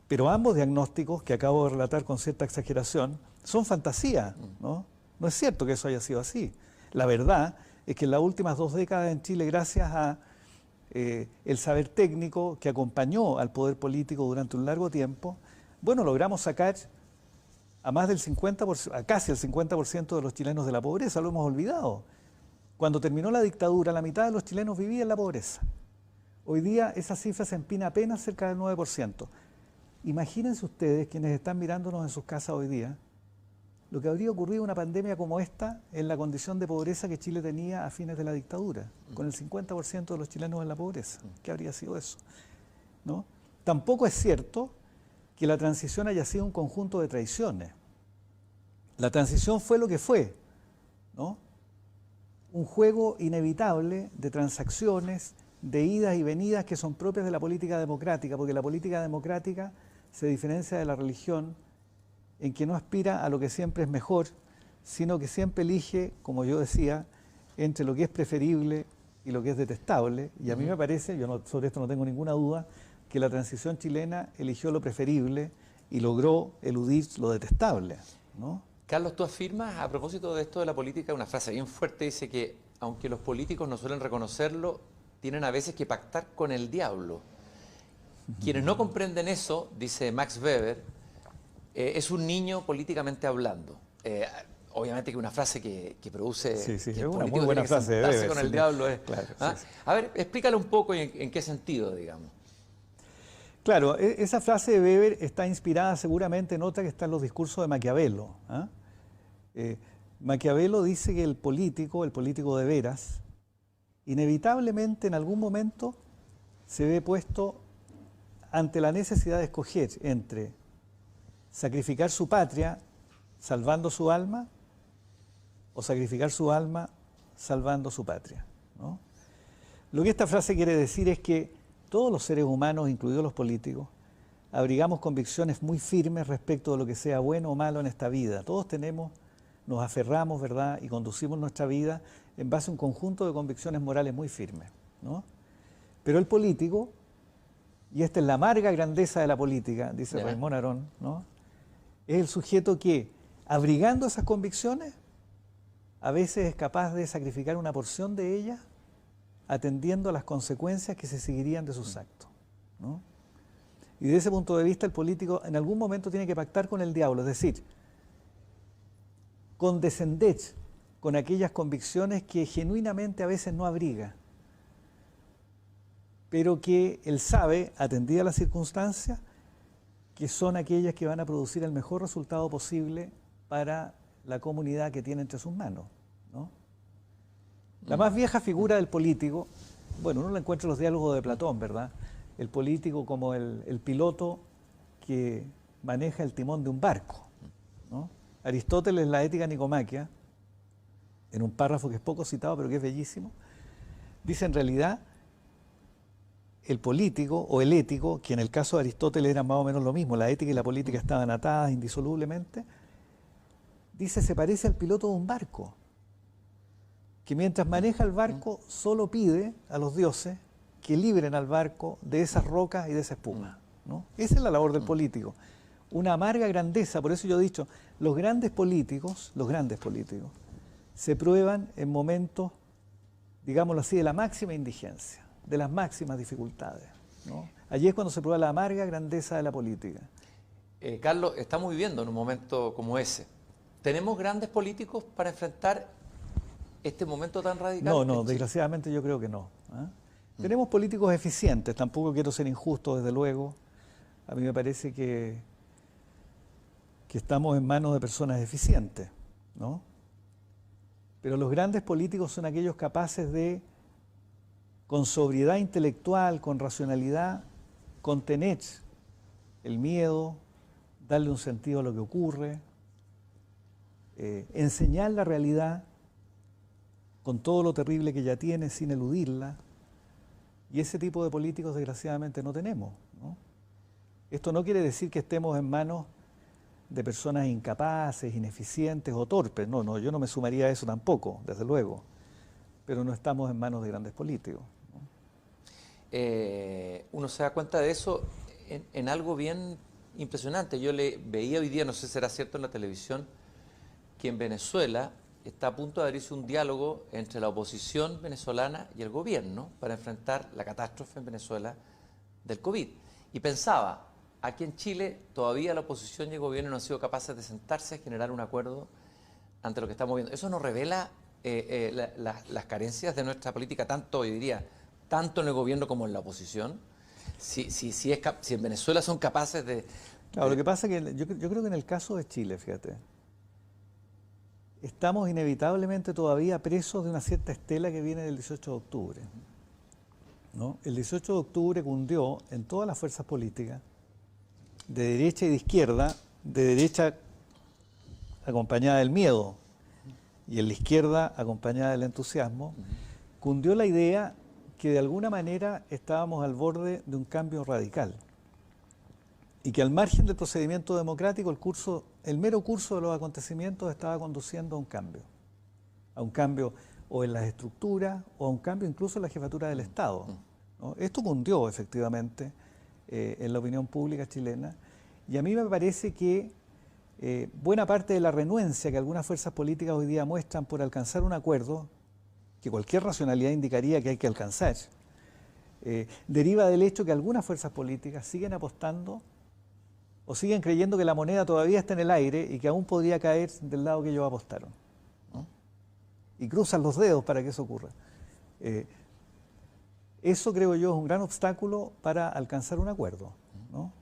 pero ambos diagnósticos, que acabo de relatar con cierta exageración, son fantasía, ¿no? No es cierto que eso haya sido así. La verdad es que en las últimas 2 décadas en Chile, gracias a el saber técnico que acompañó al poder político durante un largo tiempo, bueno, logramos sacar a más del 50%, a casi el 50% de los chilenos de la pobreza, lo hemos olvidado. Cuando terminó la dictadura, la mitad de los chilenos vivía en la pobreza. Hoy día esa cifra se empina apenas cerca del 9%. Imagínense ustedes, quienes están mirándonos en sus casas hoy día, lo que habría ocurrido en una pandemia como esta en la condición de pobreza que Chile tenía a fines de la dictadura, con el 50% de los chilenos en la pobreza. ¿Qué habría sido eso? ¿No? Tampoco es cierto que la transición haya sido un conjunto de traiciones. La transición fue lo que fue, ¿no? Un juego inevitable de transacciones, de idas y venidas que son propias de la política democrática, porque la política democrática se diferencia de la religión en que no aspira a lo que siempre es mejor, sino que siempre elige, como yo decía, entre lo que es preferible y lo que es detestable. Y a mí me parece, sobre esto no tengo ninguna duda, que la transición chilena eligió lo preferible y logró eludir lo detestable, ¿no? Carlos, tú afirmas a propósito de esto de la política una frase bien fuerte, dice que aunque los políticos no suelen reconocerlo, tienen a veces que pactar con el diablo. Quienes no comprenden eso, dice Max Weber, es un niño políticamente hablando. Obviamente que una frase que produce... Sí, que es una político muy buena tiene que frase de sentarse Weber. con el diablo. Claro, ¿Ah? sí. A ver, explícale un poco en qué sentido, digamos. Claro, esa frase de Weber está inspirada seguramente en otra que está en los discursos de Maquiavelo. ¿Ah? Maquiavelo dice que el político de veras, inevitablemente en algún momento se ve puesto ante la necesidad de escoger entre sacrificar su patria salvando su alma o sacrificar su alma salvando su patria, ¿no? Lo que esta frase quiere decir es que todos los seres humanos, incluidos los políticos, abrigamos convicciones muy firmes respecto de lo que sea bueno o malo en esta vida. Todos nos aferramos, ¿verdad?, y conducimos nuestra vida en base a un conjunto de convicciones morales muy firmes, ¿no? Pero el político, y esta es la amarga grandeza de la política, dice Raymond Aron, ¿no?, es el sujeto que, abrigando esas convicciones, a veces es capaz de sacrificar una porción de ellas atendiendo a las consecuencias que se seguirían de sus actos, ¿no? Y desde ese punto de vista el político en algún momento tiene que pactar con el diablo, es decir, condescender con aquellas convicciones que genuinamente a veces no abriga, pero que él sabe, atendida a las circunstancias, que son aquellas que van a producir el mejor resultado posible para la comunidad que tiene entre sus manos, ¿no? La más vieja figura del político, bueno, uno la encuentra en los diálogos de Platón, ¿verdad? El político como el piloto que maneja el timón de un barco, ¿no? Aristóteles en la Ética Nicomaquia, en un párrafo que es poco citado pero que es bellísimo, dice en realidad el político o el ético, que en el caso de Aristóteles era más o menos lo mismo, la ética y la política estaban atadas indisolublemente, dice se parece al piloto de un barco, que mientras maneja el barco solo pide a los dioses que libren al barco de esas rocas y de esa espuma, ¿no? Esa es la labor del político, una amarga grandeza. Por eso yo he dicho, los grandes políticos se prueban en momentos, digámoslo así, de la máxima indigencia, de las máximas dificultades, ¿no? Allí es cuando se prueba la amarga grandeza de la política. Carlos, estamos viviendo en un momento como ese. ¿Tenemos grandes políticos para enfrentar este momento tan radical? No, desgraciadamente yo creo que no, ¿eh? Tenemos políticos eficientes, tampoco quiero ser injusto, desde luego. A mí me parece que estamos en manos de personas eficientes, ¿no? Pero los grandes políticos son aquellos capaces de, con sobriedad intelectual, con racionalidad, contener el miedo, darle un sentido a lo que ocurre, enseñar la realidad con todo lo terrible que ya tiene sin eludirla. Y ese tipo de políticos desgraciadamente no tenemos, ¿no? Esto no quiere decir que estemos en manos de personas incapaces, ineficientes o torpes. No, yo no me sumaría a eso tampoco, desde luego. Pero no estamos en manos de grandes políticos, ¿no? Uno se da cuenta de eso en algo bien impresionante. Yo le veía hoy día, no sé si será cierto en la televisión, que en Venezuela está a punto de abrirse un diálogo entre la oposición venezolana y el gobierno para enfrentar la catástrofe en Venezuela del COVID. Y pensaba, aquí en Chile todavía la oposición y el gobierno no han sido capaces de sentarse a generar un acuerdo ante lo que estamos viendo. Eso nos revela las carencias de nuestra política, tanto, yo diría, tanto en el gobierno como en la oposición? Si en Venezuela son capaces de... Claro, lo que pasa es que yo creo que en el caso de Chile, fíjate, estamos inevitablemente todavía presos de una cierta estela que viene del 18 de octubre, ¿no? El 18 de octubre cundió en todas las fuerzas políticas, de derecha y de izquierda, de derecha acompañada del miedo y en la izquierda acompañada del entusiasmo, cundió la idea que de alguna manera estábamos al borde de un cambio radical y que al margen del procedimiento democrático el mero curso de los acontecimientos estaba conduciendo a un cambio o en las estructuras o a un cambio incluso en la jefatura del Estado, ¿no? Esto cundió efectivamente en la opinión pública chilena y a mí me parece que buena parte de la renuencia que algunas fuerzas políticas hoy día muestran por alcanzar un acuerdo que cualquier racionalidad indicaría que hay que alcanzar, deriva del hecho que algunas fuerzas políticas siguen apostando o siguen creyendo que la moneda todavía está en el aire y que aún podría caer del lado que ellos apostaron, ¿no? Y cruzan los dedos para que eso ocurra. Eso creo yo es un gran obstáculo para alcanzar un acuerdo, ¿no?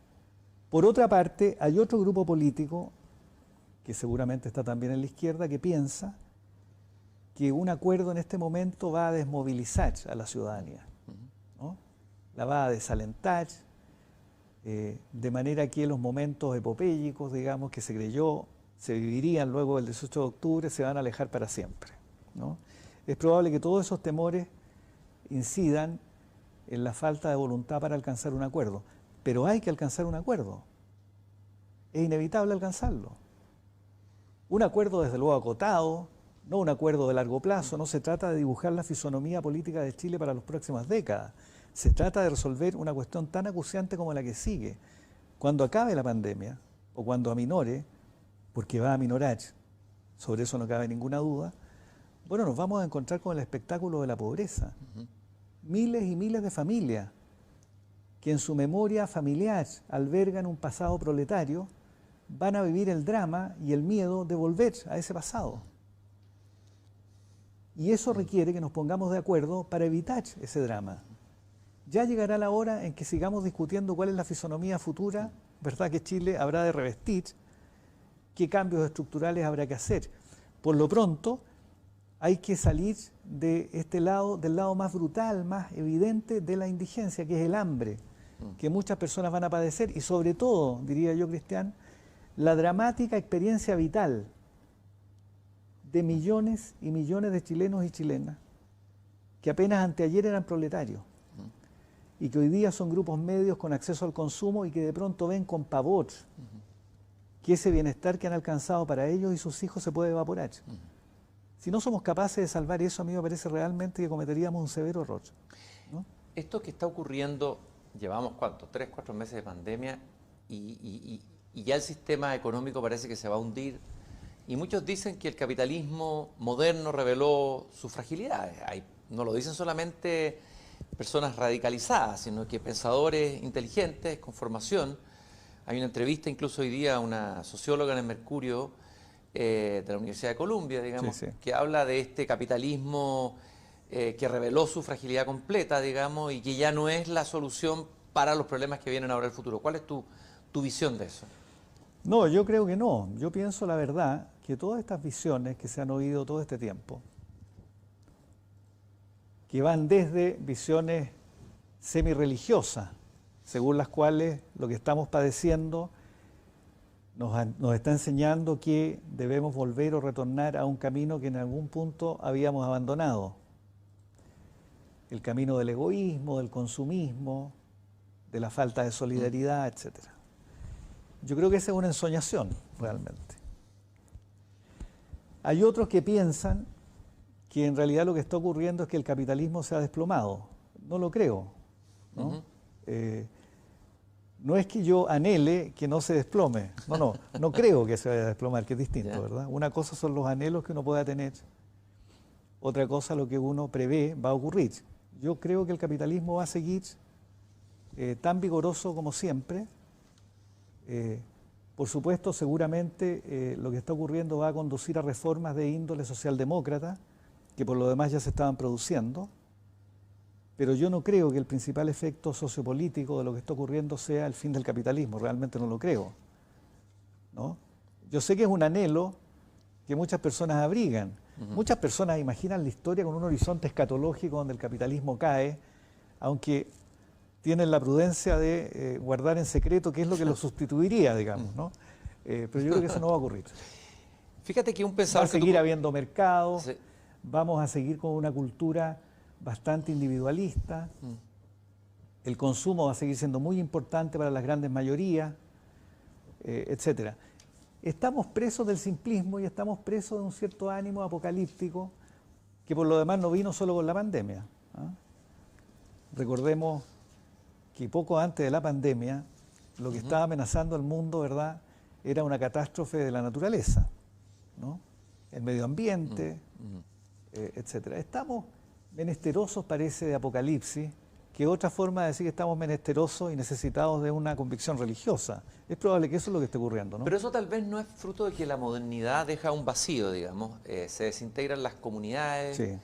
Por otra parte, hay otro grupo político que seguramente está también en la izquierda que piensa que un acuerdo en este momento va a desmovilizar a la ciudadanía, ¿no? La va a desalentar, de manera que los momentos epopélicos, digamos, que se creyó, se vivirían luego del 18 de octubre, se van a alejar para siempre, ¿no? Es probable que todos esos temores incidan en la falta de voluntad para alcanzar un acuerdo, pero hay que alcanzar un acuerdo, es inevitable alcanzarlo. Un acuerdo desde luego acotado, no un acuerdo de largo plazo, no se trata de dibujar la fisonomía política de Chile para las próximas décadas. Se trata de resolver una cuestión tan acuciante como la que sigue. Cuando acabe la pandemia, o cuando aminore, porque va a aminorar, sobre eso no cabe ninguna duda, bueno, nos vamos a encontrar con el espectáculo de la pobreza. Miles y miles de familias que en su memoria familiar albergan un pasado proletario, van a vivir el drama y el miedo de volver a ese pasado. Y eso requiere que nos pongamos de acuerdo para evitar ese drama. Ya llegará la hora en que sigamos discutiendo cuál es la fisonomía futura, ¿verdad?, que Chile habrá de revestir, qué cambios estructurales habrá que hacer. Por lo pronto, hay que salir de este lado, del lado más brutal, más evidente de la indigencia, que es el hambre, que muchas personas van a padecer, y sobre todo, diría yo, Cristian, la dramática experiencia vital de millones y millones de chilenos y chilenas que apenas anteayer eran proletarios y que hoy día son grupos medios con acceso al consumo y que de pronto ven con pavor que ese bienestar que han alcanzado para ellos y sus hijos se puede evaporar. Si no somos capaces de salvar eso, a mí me parece realmente que cometeríamos un severo error, ¿no? Esto que está ocurriendo, llevamos ¿cuánto? 3, 4 meses de pandemia y ya el sistema económico parece que se va a hundir. Y muchos dicen que el capitalismo moderno reveló sus fragilidades. No lo dicen solamente personas radicalizadas, sino que pensadores inteligentes, con formación. Hay una entrevista incluso hoy día a una socióloga en el Mercurio de la Universidad de Columbia, digamos, Sí. que habla de este capitalismo que reveló su fragilidad completa, digamos, y que ya no es la solución para los problemas que vienen ahora en el futuro. ¿Cuál es tu visión de eso? No, yo creo que no. Yo pienso la verdad que todas estas visiones que se han oído todo este tiempo, que van desde visiones semi-religiosas, según las cuales lo que estamos padeciendo nos está enseñando que debemos volver o retornar a un camino que en algún punto habíamos abandonado. El camino del egoísmo, del consumismo, de la falta de solidaridad, etc. Yo creo que esa es una ensoñación, realmente. Hay otros que piensan que en realidad lo que está ocurriendo es que el capitalismo se ha desplomado. No lo creo, ¿no? No es que yo anhele que no se desplome. No creo que se vaya a desplomar, que es distinto, ¿verdad? Una cosa son los anhelos que uno pueda tener, otra cosa lo que uno prevé va a ocurrir. Yo creo que el capitalismo va a seguir tan vigoroso como siempre. Por supuesto, seguramente lo que está ocurriendo va a conducir a reformas de índole socialdemócrata, que por lo demás ya se estaban produciendo, pero yo no creo que el principal efecto sociopolítico de lo que está ocurriendo sea el fin del capitalismo, realmente no lo creo, ¿no? Yo sé que es un anhelo que muchas personas abrigan. Muchas personas imaginan la historia con un horizonte escatológico donde el capitalismo cae, aunque tienen la prudencia de guardar en secreto qué es lo que lo sustituiría, digamos, ¿no? Pero yo creo que eso no va a ocurrir. Fíjate que un Va pensador a seguir habiendo mercado, Sí. vamos a seguir con una cultura bastante individualista, el consumo va a seguir siendo muy importante para las grandes mayorías, etcétera. Estamos presos del simplismo y estamos presos de un cierto ánimo apocalíptico que por lo demás no vino solo con la pandemia, ¿ah? Recordemos que poco antes de la pandemia lo que estaba amenazando al mundo, ¿verdad?, era una catástrofe de la naturaleza, ¿no? El medio ambiente, etcétera. Estamos menesterosos, parece, de apocalipsis, que otra forma de decir que estamos menesterosos y necesitados de una convicción religiosa. Es probable que eso es lo que esté ocurriendo, ¿no? Pero eso tal vez no es fruto de que la modernidad deja un vacío, digamos. Se desintegran las comunidades, Sí.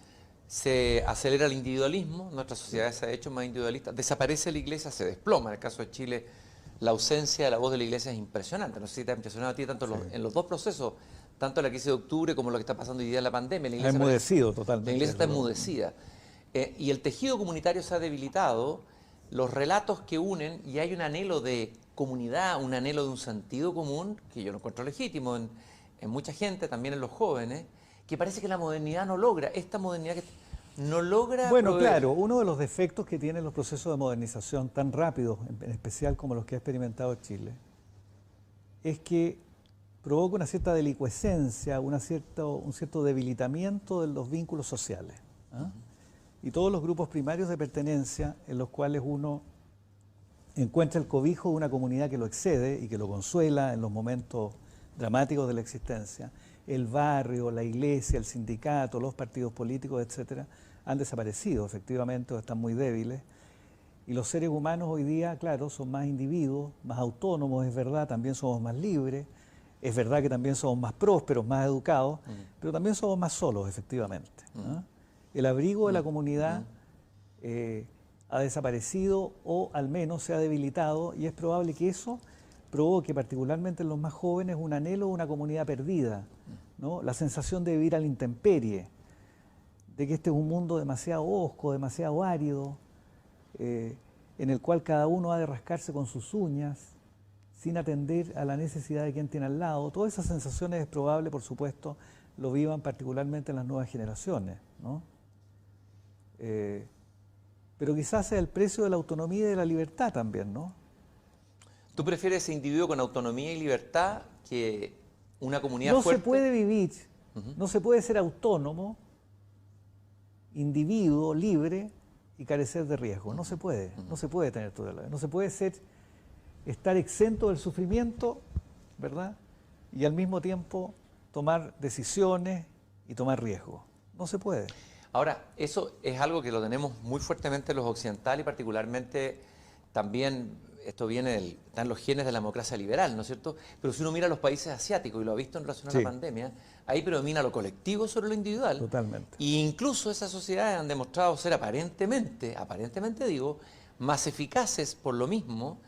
se acelera el individualismo, nuestra sociedad se ha hecho más individualista, desaparece la iglesia, se desploma. En el caso de Chile, la ausencia de la voz de la iglesia es impresionante. No sé si te ha impresionado a ti tanto en los dos procesos, tanto la crisis de octubre como lo que está pasando hoy día en la pandemia. La Ha iglesia enmudecido totalmente. La iglesia está eso, ¿no? enmudecida. Y el tejido comunitario se ha debilitado, los relatos que unen, y hay un anhelo de comunidad, un anhelo de un sentido común, que yo lo encuentro legítimo en mucha gente, también en los jóvenes, que parece que la modernidad no logra, esta modernidad que no logra Bueno, proveer. claro, uno de los defectos que tienen los procesos de modernización tan rápidos, en especial como los que ha experimentado Chile, es que provoca una cierta delicuescencia, un cierto debilitamiento de los vínculos sociales, ¿ah? Y todos los grupos primarios de pertenencia en los cuales uno encuentra el cobijo de una comunidad que lo excede y que lo consuela en los momentos dramáticos de la existencia, el barrio, la iglesia, el sindicato, los partidos políticos, etcétera, han desaparecido efectivamente o están muy débiles. Y los seres humanos hoy día, claro, son más individuos, más autónomos, es verdad, también somos más libres, es verdad que también somos más prósperos, más educados, pero también somos más solos, efectivamente, ¿ah? El abrigo de la comunidad ha desaparecido o al menos se ha debilitado y es probable que eso provoque particularmente en los más jóvenes un anhelo de una comunidad perdida, ¿no? La sensación de vivir a la intemperie, de que este es un mundo demasiado hosco, demasiado árido, en el cual cada uno ha de rascarse con sus uñas, sin atender a la necesidad de quien tiene al lado. Todas esas sensaciones es probable, por supuesto, lo vivan particularmente en las nuevas generaciones, ¿no? Pero quizás sea el precio de la autonomía y de la libertad también, ¿no? ¿Tú prefieres ese individuo con autonomía y libertad que una comunidad No fuerte? se puede vivir, no se puede ser autónomo, individuo, libre y carecer de riesgo. No se puede, no se puede tener todo el no se puede estar exento del sufrimiento, ¿verdad? Y al mismo tiempo tomar decisiones y tomar riesgos. No se puede. Ahora, eso es algo que lo tenemos muy fuertemente los occidentales y particularmente también, esto está en los genes de la democracia liberal, ¿no es cierto? Pero si uno mira los países asiáticos y lo ha visto en relación a Sí. la pandemia, ahí predomina lo colectivo sobre lo individual. Totalmente. E incluso esas sociedades han demostrado ser aparentemente digo, más eficaces por lo mismo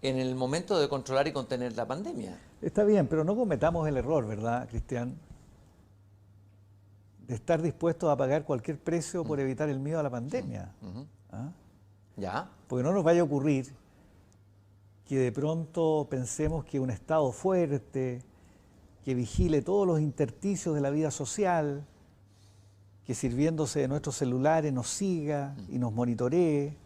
en el momento de controlar y contener la pandemia. Está bien, pero no cometamos el error, ¿verdad, Cristian? De estar dispuestos a pagar cualquier precio por evitar el miedo a la pandemia. ¿Ah? ¿Ya? Porque no nos vaya a ocurrir que de pronto pensemos que un Estado fuerte, que vigile todos los intersticios de la vida social, que sirviéndose de nuestros celulares nos siga y nos monitoree,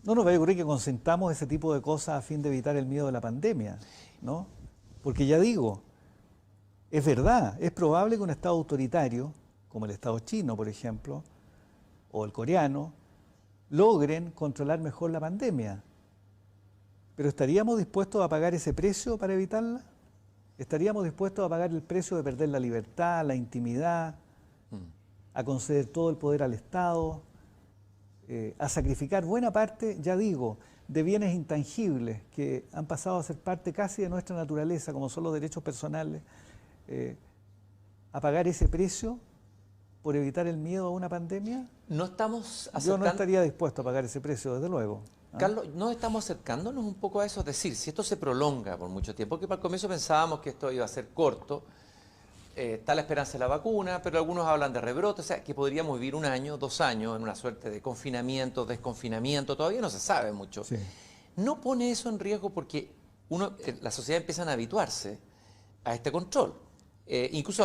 no nos vaya a ocurrir que consentamos ese tipo de cosas a fin de evitar el miedo de la pandemia, ¿no? Porque ya digo, es verdad, es probable que un Estado autoritario, como el Estado chino, por ejemplo, o el coreano, logren controlar mejor la pandemia. Pero ¿estaríamos dispuestos a pagar ese precio para evitarla? ¿Estaríamos dispuestos a pagar el precio de perder la libertad, la intimidad, a conceder todo el poder al Estado, a sacrificar buena parte, ya digo, de bienes intangibles que han pasado a ser parte casi de nuestra naturaleza, como son los derechos personales, a pagar ese precio por evitar el miedo a una pandemia? No estamos Yo no estaría dispuesto a pagar ese precio, desde luego. Carlos, ¿no estamos acercándonos un poco a eso? Es decir, si esto se prolonga por mucho tiempo, que para el comienzo pensábamos que esto iba a ser corto, está la esperanza de la vacuna, pero algunos hablan de rebrote, o sea, que podríamos vivir 1 año, 2 años en una suerte de confinamiento, desconfinamiento, todavía no se sabe mucho. Sí. ¿No pone eso en riesgo porque la sociedad empieza a habituarse a este control? Incluso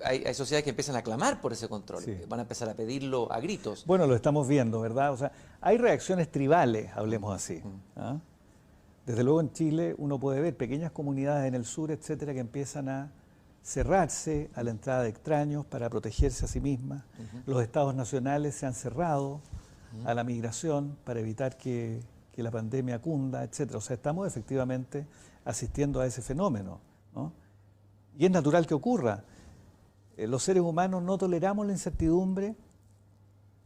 hay sociedades que empiezan a clamar por ese control, Sí. van a empezar a pedirlo a gritos. Bueno, lo estamos viendo, ¿verdad? O sea, hay reacciones tribales, hablemos así. ¿Ah? Desde luego en Chile uno puede ver pequeñas comunidades en el sur, etcétera, que empiezan a cerrarse a la entrada de extraños para protegerse a sí mismas. Los estados nacionales se han cerrado a la migración para evitar que la pandemia cunda, etcétera. O sea, estamos efectivamente asistiendo a ese fenómeno, ¿no? Y es natural que ocurra. Los seres humanos no toleramos la incertidumbre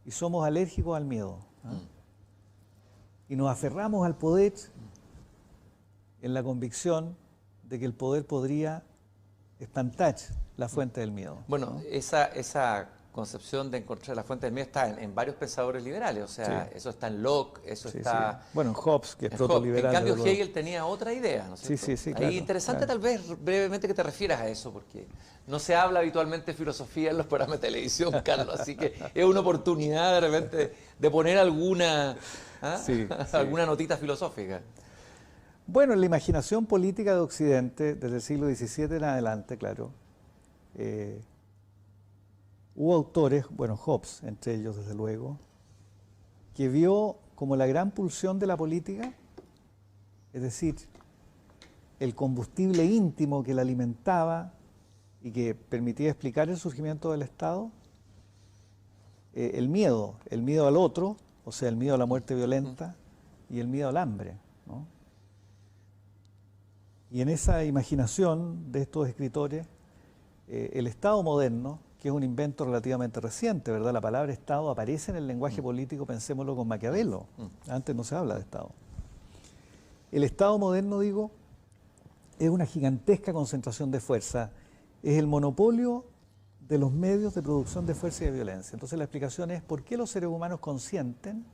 y somos alérgicos al miedo. ¿Ah? Y nos aferramos al poder en la convicción de que el poder podría espantar la fuente del miedo. Bueno, ¿no? esa concepción de encontrar la fuente del miedo está en varios pensadores liberales, o sea, Sí. eso está en Locke, eso Sí, está... sí. Bueno, en Hobbes, que es en Hobbes. protoliberal. En cambio, desde luego. Hegel tenía otra idea, ¿no es Sí, cierto? sí, sí, Ahí claro, interesante claro. tal vez brevemente que te refieras a eso, porque no se habla habitualmente de filosofía en los programas de televisión, Carlos, así que es una oportunidad de repente de poner alguna, Sí, sí. alguna notita filosófica. Bueno, en la imaginación política de Occidente, desde el siglo XVII en adelante, claro, hubo autores, bueno, Hobbes entre ellos desde luego, que vio como la gran pulsión de la política, es decir, el combustible íntimo que la alimentaba y que permitía explicar el surgimiento del Estado, el miedo al otro, o sea, el miedo a la muerte violenta y el miedo al hambre, ¿no? Y en esa imaginación de estos escritores, el Estado moderno, que es un invento relativamente reciente, ¿verdad? La palabra Estado aparece en el lenguaje político, pensémoslo con Maquiavelo. Antes no se habla de Estado. El Estado moderno, digo, es una gigantesca concentración de fuerza. Es el monopolio de los medios de producción de fuerza y de violencia. Entonces la explicación es por qué los seres humanos consienten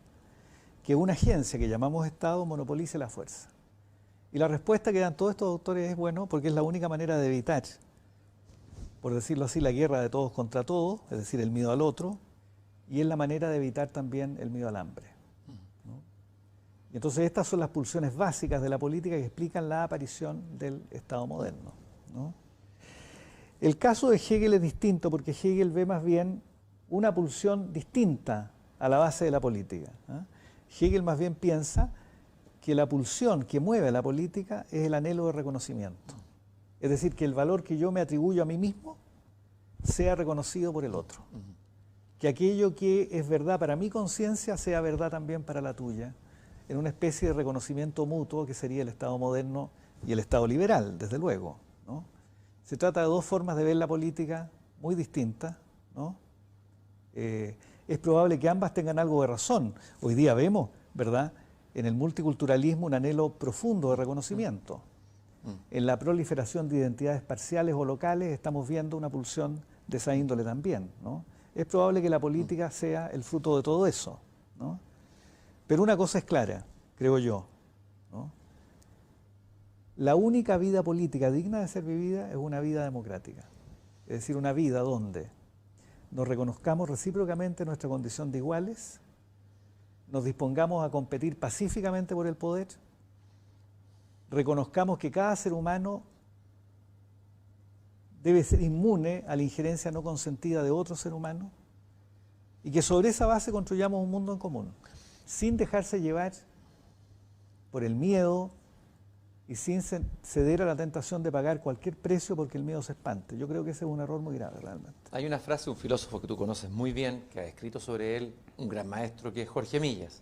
que una agencia que llamamos Estado monopolice la fuerza. Y la respuesta que dan todos estos autores es, bueno, porque es la única manera de evitar, por decirlo así, la guerra de todos contra todos, es decir, el miedo al otro, y es la manera de evitar también el miedo al hambre, ¿no? Y entonces estas son las pulsiones básicas de la política que explican la aparición del Estado moderno, ¿no? El caso de Hegel es distinto porque Hegel ve más bien una pulsión distinta a la base de la política, ¿ah? Hegel más bien piensa que la pulsión que mueve a la política es el anhelo de reconocimiento. Es decir, que el valor que yo me atribuyo a mí mismo sea reconocido por el otro. Que aquello que es verdad para mi conciencia sea verdad también para la tuya, en una especie de reconocimiento mutuo que sería el Estado moderno y el Estado liberal, desde luego, ¿no? Se trata de dos formas de ver la política muy distintas, ¿no? Es probable que ambas tengan algo de razón. Hoy día vemos, ¿verdad?, en el multiculturalismo un anhelo profundo de reconocimiento. En la proliferación de identidades parciales o locales estamos viendo una pulsión de esa índole también, ¿no? Es probable que la política sea el fruto de todo eso, ¿no? Pero una cosa es clara, creo yo, ¿no? La única vida política digna de ser vivida es una vida democrática. Es decir, una vida donde nos reconozcamos recíprocamente nuestra condición de iguales, nos dispongamos a competir pacíficamente por el poder, reconozcamos que cada ser humano debe ser inmune a la injerencia no consentida de otro ser humano y que sobre esa base construyamos un mundo en común, sin dejarse llevar por el miedo y sin ceder a la tentación de pagar cualquier precio porque el miedo se espante. Yo creo que ese es un error muy grave realmente. Hay una frase de un filósofo que tú conoces muy bien, que ha escrito sobre él, un gran maestro, que es Jorge Millas,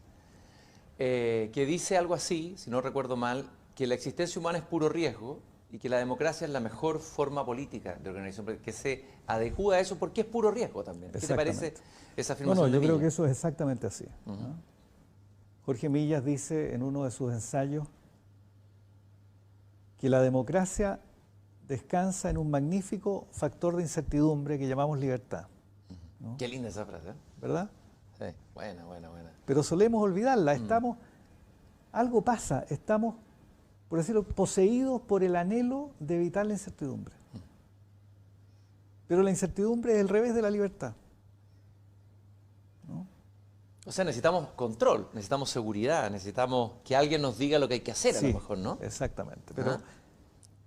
que dice algo así, si no recuerdo mal, que la existencia humana es puro riesgo y que la democracia es la mejor forma política de organización, que se adecúa a eso porque es puro riesgo también. ¿Qué te parece esa afirmación de yo creo Millas? que eso es exactamente así, ¿no? Jorge Millas dice en uno de sus ensayos que la democracia descansa en un magnífico factor de incertidumbre que llamamos libertad. ¿No? Qué linda esa frase, ¿eh? ¿Verdad? Sí, buena, buena, buena. Pero solemos olvidarla. Algo pasa, estamos, por decirlo, poseídos por el anhelo de evitar la incertidumbre. Pero la incertidumbre es el revés de la libertad. ¿No? O sea, necesitamos control, necesitamos seguridad, necesitamos que alguien nos diga lo que hay que hacer, Sí, a lo mejor, ¿no? Exactamente.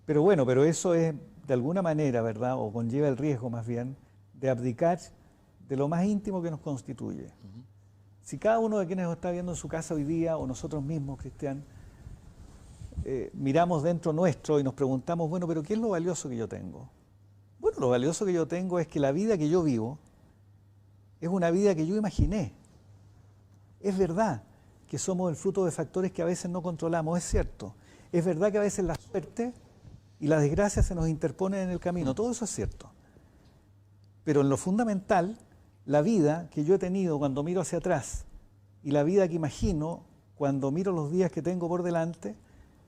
Pero bueno, pero eso es de alguna manera, ¿verdad? O conlleva el riesgo más bien de abdicar de lo más íntimo que nos constituye. Si cada uno de quienes nos está viendo en su casa hoy día, o nosotros mismos, Cristian, miramos dentro nuestro y nos preguntamos, bueno, pero ¿qué es lo valioso que yo tengo? Bueno, lo valioso que yo tengo es que la vida que yo vivo es una vida que yo imaginé. Es verdad que somos el fruto de factores que a veces no controlamos, es cierto. Es verdad que a veces la suerte y la desgracia se nos interponen en el camino, todo eso es cierto. Pero en lo fundamental, la vida que yo he tenido cuando miro hacia atrás y la vida que imagino cuando miro los días que tengo por delante,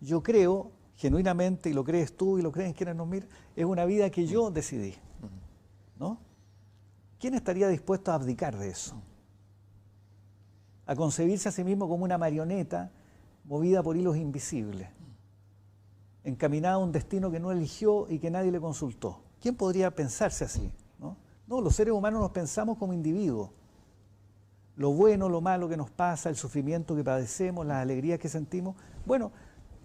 yo creo genuinamente, y lo crees tú y lo creen quienes nos miran, es una vida que yo decidí. ¿No? ¿Quién estaría dispuesto a abdicar de eso? A concebirse a sí mismo como una marioneta movida por hilos invisibles, encaminada a un destino que no eligió y que nadie le consultó. ¿Quién podría pensarse así? No, los seres humanos nos pensamos como individuos. Lo bueno, lo malo que nos pasa, el sufrimiento que padecemos, las alegrías que sentimos. Bueno,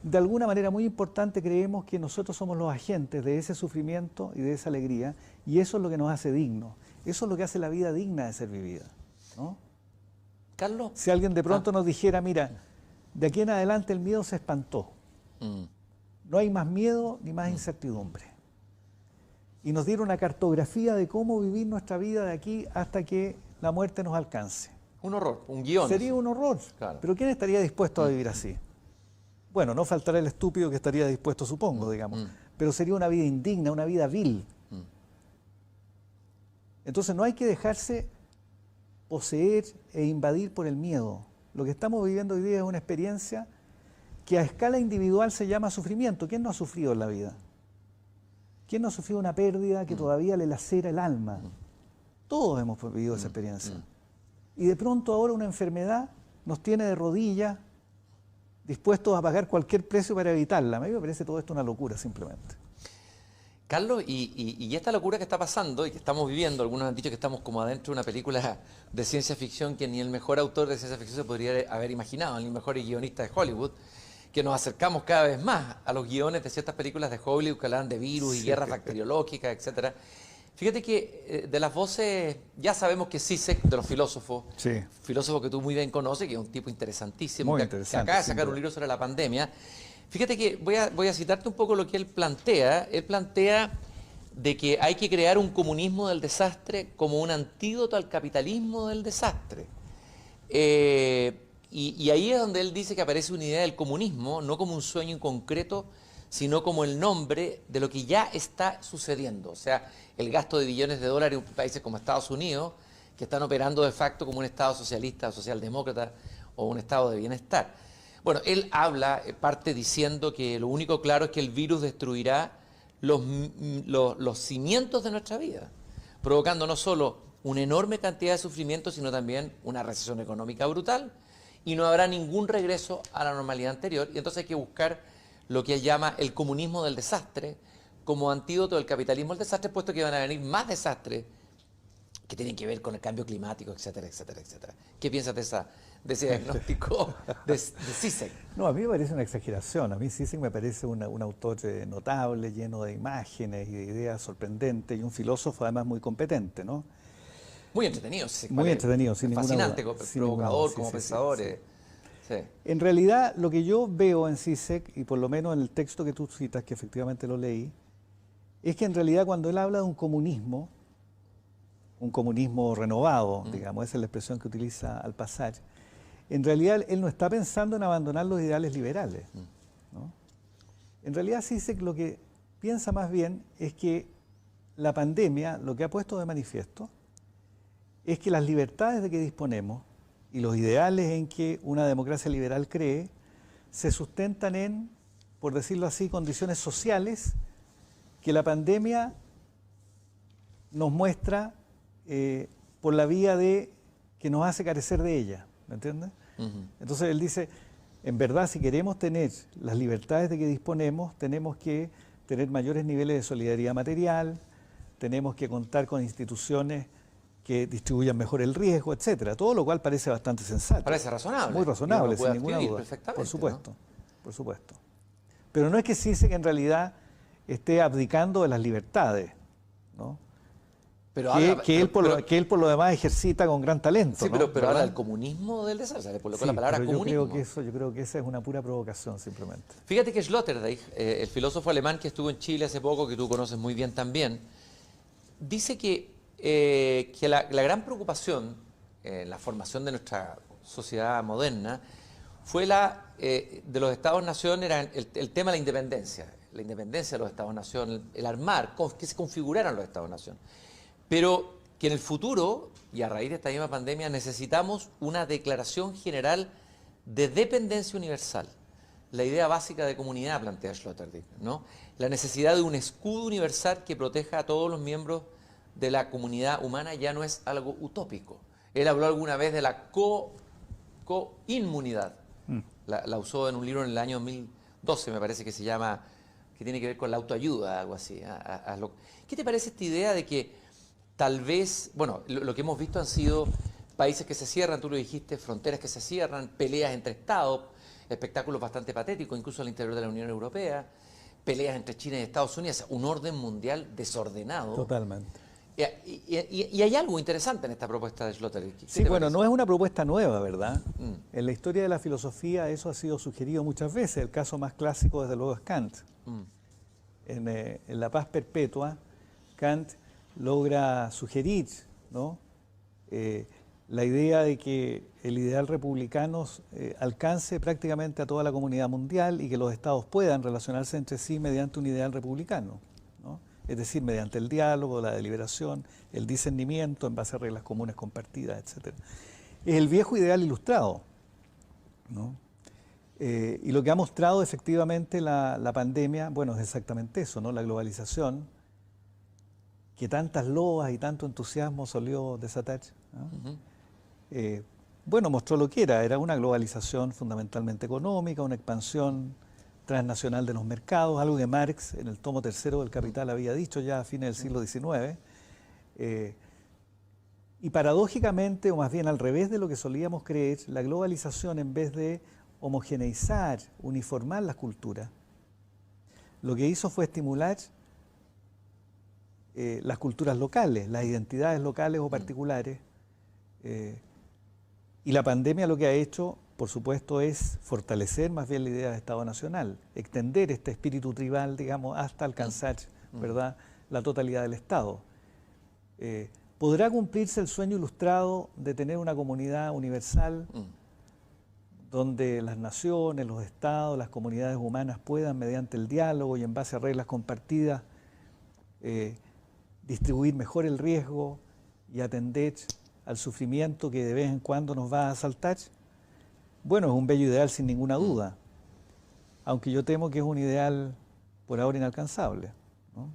de alguna manera muy importante creemos que nosotros somos los agentes de ese sufrimiento y de esa alegría, y eso es lo que nos hace dignos. Eso es lo que hace la vida digna de ser vivida, ¿no? Carlos. Si alguien de pronto nos dijera, mira, de aquí en adelante el miedo se espantó. No hay más miedo ni más incertidumbre. Y nos diera una cartografía de cómo vivir nuestra vida de aquí hasta que la muerte nos alcance. Un horror, un guión. Sería un horror. Claro. Pero ¿quién estaría dispuesto a vivir así? Bueno, no faltará el estúpido que estaría dispuesto, supongo, digamos. Pero sería una vida indigna, una vida vil. Entonces no hay que dejarse poseer e invadir por el miedo. Lo que estamos viviendo hoy día es una experiencia que a escala individual se llama sufrimiento. ¿Quién no ha sufrido en la vida? ¿Quién no ha sufrido una pérdida que todavía le lacera el alma? Todos hemos vivido esa experiencia. Y de pronto ahora una enfermedad nos tiene de rodillas, dispuestos a pagar cualquier precio para evitarla. A mí me parece todo esto una locura, simplemente. Carlos, y esta locura que está pasando y que estamos viviendo, algunos han dicho que estamos como adentro de una película de ciencia ficción que ni el mejor autor de ciencia ficción se podría haber imaginado, ni el mejor guionista de Hollywood, que nos acercamos cada vez más a los guiones de ciertas películas de Hollywood que hablan de virus y guerras bacteriológicas, etcétera. Fíjate que de las voces, ya sabemos que Zizek, de los filósofos, filósofo que tú muy bien conoces, que es un tipo interesantísimo, muy que interesante, acaba de sacar un libro sobre la pandemia. Fíjate que voy a citarte un poco lo que él plantea. Él plantea de que hay que crear un comunismo del desastre como un antídoto al capitalismo del desastre. Y ahí es donde él dice que aparece una idea del comunismo, no como un sueño en concreto, sino como el nombre de lo que ya está sucediendo. O sea, el gasto de billones de dólares en países como Estados Unidos, que están operando de facto como un Estado socialista o socialdemócrata o un Estado de bienestar. Bueno, él habla, parte diciendo que lo único claro es que el virus destruirá los cimientos de nuestra vida, provocando no solo una enorme cantidad de sufrimiento, sino también una recesión económica brutal, y no habrá ningún regreso a la normalidad anterior, y entonces hay que buscar lo que él llama el comunismo del desastre, como antídoto del capitalismo del desastre, puesto que van a venir más desastres que tienen que ver con el cambio climático, etcétera, etcétera, etcétera. ¿Qué piensas de ese diagnóstico de Zizek? No, a mí me parece una exageración. A mí Zizek me parece un autor notable, lleno de imágenes y de ideas sorprendentes, y un filósofo además muy competente, ¿no? Muy entretenido, Zizek. Muy entretenido, sin ninguna duda. Fascinante, provocador, como pensador. Sí. En realidad, lo que yo veo en Zizek, y por lo menos en el texto que tú citas, que efectivamente lo leí, es que en realidad cuando él habla de un comunismo renovado, digamos, esa es la expresión que utiliza al pasar, en realidad él no está pensando en abandonar los ideales liberales, ¿no? En realidad Zizek lo que piensa más bien es que la pandemia lo que ha puesto de manifiesto es que las libertades de que disponemos y los ideales en que una democracia liberal cree se sustentan en, por decirlo así, condiciones sociales que la pandemia nos muestra por la vía de que nos hace carecer de ella, ¿me entiendes? Entonces él dice, en verdad, si queremos tener las libertades de que disponemos, tenemos que tener mayores niveles de solidaridad material, tenemos que contar con instituciones que distribuyan mejor el riesgo, etcétera. Todo lo cual parece bastante sensato. Parece razonable. Muy razonable, sin ninguna duda. Por supuesto, ¿no? Por supuesto. Pero no es que se dice que en realidad esté abdicando de las libertades, ¿no? Pero que él por lo demás ejercita con gran talento. Sí, ¿no? pero ahora el comunismo del desastre, le colocó la palabra comunismo. Yo creo que esa es una pura provocación simplemente. Fíjate que Sloterdijk, el filósofo alemán que estuvo en Chile hace poco, que tú conoces muy bien también, dice que la gran preocupación en la formación de nuestra sociedad moderna fue de los Estados-nación, era el tema de la independencia de los Estados-nación, el armar, que se configuraran los Estados-nación. Pero que en el futuro, y a raíz de esta misma pandemia, necesitamos una declaración general de dependencia universal. La idea básica de comunidad, plantea Sloterdijk, ¿no? La necesidad de un escudo universal que proteja a todos los miembros de la comunidad humana ya no es algo utópico. Él habló alguna vez de la co-inmunidad. La usó en un libro en el año 2012, me parece que se llama, que tiene que ver con la autoayuda, algo así. ¿Qué te parece esta idea de que tal vez, bueno, lo que hemos visto han sido países que se cierran, tú lo dijiste, fronteras que se cierran, peleas entre estados, espectáculos bastante patéticos, incluso al interior de la Unión Europea, peleas entre China y Estados Unidos, un orden mundial desordenado. Totalmente. Y hay algo interesante en esta propuesta de Sloterdijk. Sí, bueno, no es una propuesta nueva, ¿verdad? En la historia de la filosofía eso ha sido sugerido muchas veces. El caso más clásico, desde luego, es Kant. En La Paz Perpetua, Kant logra sugerir, ¿no? La idea de que el ideal republicano alcance prácticamente a toda la comunidad mundial y que los estados puedan relacionarse entre sí mediante un ideal republicano, ¿no? Es decir, mediante el diálogo, la deliberación, el discernimiento en base a reglas comunes compartidas, etc. Es el viejo ideal ilustrado, ¿no? Y lo que ha mostrado efectivamente la pandemia, bueno, es exactamente eso, ¿no? La globalización, que tantas loas y tanto entusiasmo solió desatar, ¿no? Bueno, mostró lo que era una globalización fundamentalmente económica, una expansión transnacional de los mercados, algo que Marx en el tomo tercero del Capital había dicho ya a fines del siglo XIX, y paradójicamente, o más bien al revés de lo que solíamos creer, la globalización, en vez de homogeneizar, uniformar las culturas, lo que hizo fue estimular las culturas locales, las identidades locales o particulares, y la pandemia lo que ha hecho, por supuesto, es fortalecer más bien la idea de Estado Nacional, extender este espíritu tribal, digamos, hasta alcanzar, ¿verdad?, la totalidad del Estado. ¿Podrá cumplirse el sueño ilustrado de tener una comunidad universal donde las naciones, los estados, las comunidades humanas puedan, mediante el diálogo y en base a reglas compartidas, distribuir mejor el riesgo y atender al sufrimiento que de vez en cuando nos va a asaltar? Bueno, es un bello ideal sin ninguna duda, aunque yo temo que es un ideal por ahora inalcanzable, ¿no?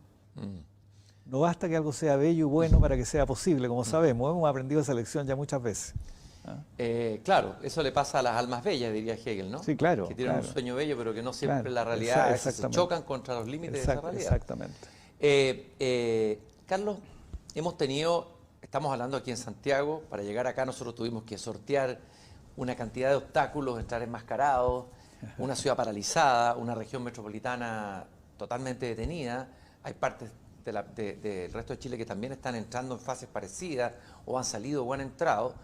No basta que algo sea bello y bueno para que sea posible, como sabemos, hemos aprendido esa lección ya muchas veces. Claro, eso le pasa a las almas bellas, diría Hegel, ¿no? Sí, claro. Que tienen un sueño bello, pero que no siempre la realidad, a veces se chocan contra los límites de esa realidad. Exactamente. Carlos, estamos hablando aquí en Santiago, para llegar acá nosotros tuvimos que sortear una cantidad de obstáculos, entrar enmascarados, una ciudad paralizada, una región metropolitana totalmente detenida, hay partes del resto de Chile que también están entrando en fases parecidas, o han salido o han entrado,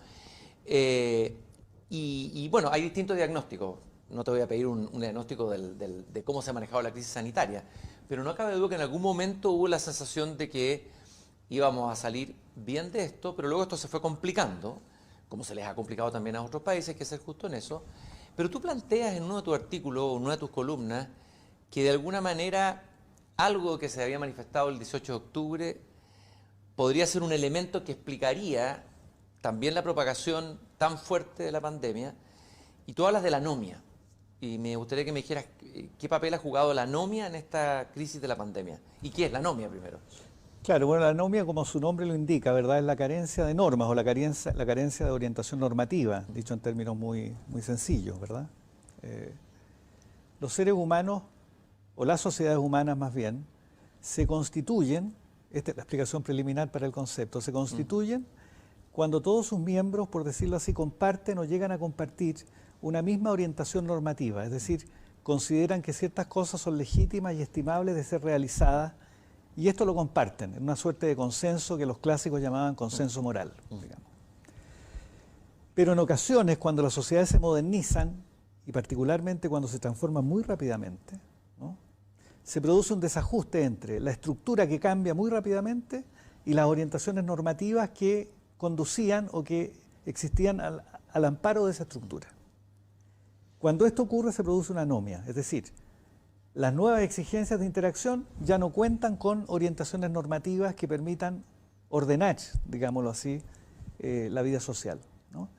y bueno, hay distintos diagnósticos. No te voy a pedir un diagnóstico de cómo se ha manejado la crisis sanitaria, pero no cabe duda que en algún momento hubo la sensación de que íbamos a salir bien de esto, pero luego esto se fue complicando, como se les ha complicado también a otros países, hay que ser justo en eso. Pero tú planteas en uno de tus artículos o en una de tus columnas que de alguna manera algo que se había manifestado el 18 de octubre podría ser un elemento que explicaría también la propagación tan fuerte de la pandemia, y tú hablas de la anomia. Y me gustaría que me dijeras qué papel ha jugado la anomia en esta crisis de la pandemia. ¿Y qué es la anomia primero? Claro, bueno, la anomia, como su nombre lo indica, ¿verdad? Es la carencia de normas o la carencia de orientación normativa, dicho en términos muy, muy sencillos, ¿verdad? Los seres humanos, o las sociedades humanas más bien, se constituyen, esta es la explicación preliminar para el concepto, se constituyen cuando todos sus miembros, por decirlo así, comparten o llegan a compartir una misma orientación normativa, es decir, consideran que ciertas cosas son legítimas y estimables de ser realizadas, y esto lo comparten, en una suerte de consenso que los clásicos llamaban consenso moral, digamos. Pero en ocasiones, cuando las sociedades se modernizan, y particularmente cuando se transforman muy rápidamente, ¿no?, se produce un desajuste entre la estructura que cambia muy rápidamente y las orientaciones normativas que conducían o que existían al amparo de esa estructura. Cuando esto ocurre se produce una anomia, es decir, las nuevas exigencias de interacción ya no cuentan con orientaciones normativas que permitan ordenar, digámoslo así, la vida social, ¿no?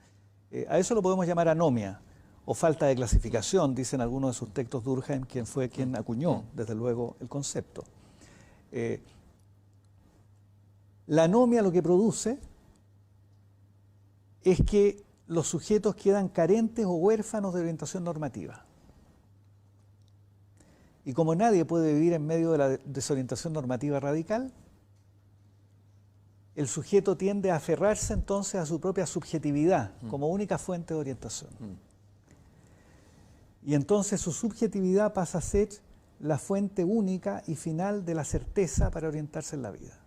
A eso lo podemos llamar anomia o falta de clasificación, dicen algunos de sus textos Durkheim, quien fue quien acuñó, desde luego, el concepto. La anomia lo que produce es que los sujetos quedan carentes o huérfanos de orientación normativa. Y como nadie puede vivir en medio de la desorientación normativa radical, el sujeto tiende a aferrarse entonces a su propia subjetividad como única fuente de orientación. Y entonces su subjetividad pasa a ser la fuente única y final de la certeza para orientarse en la vida.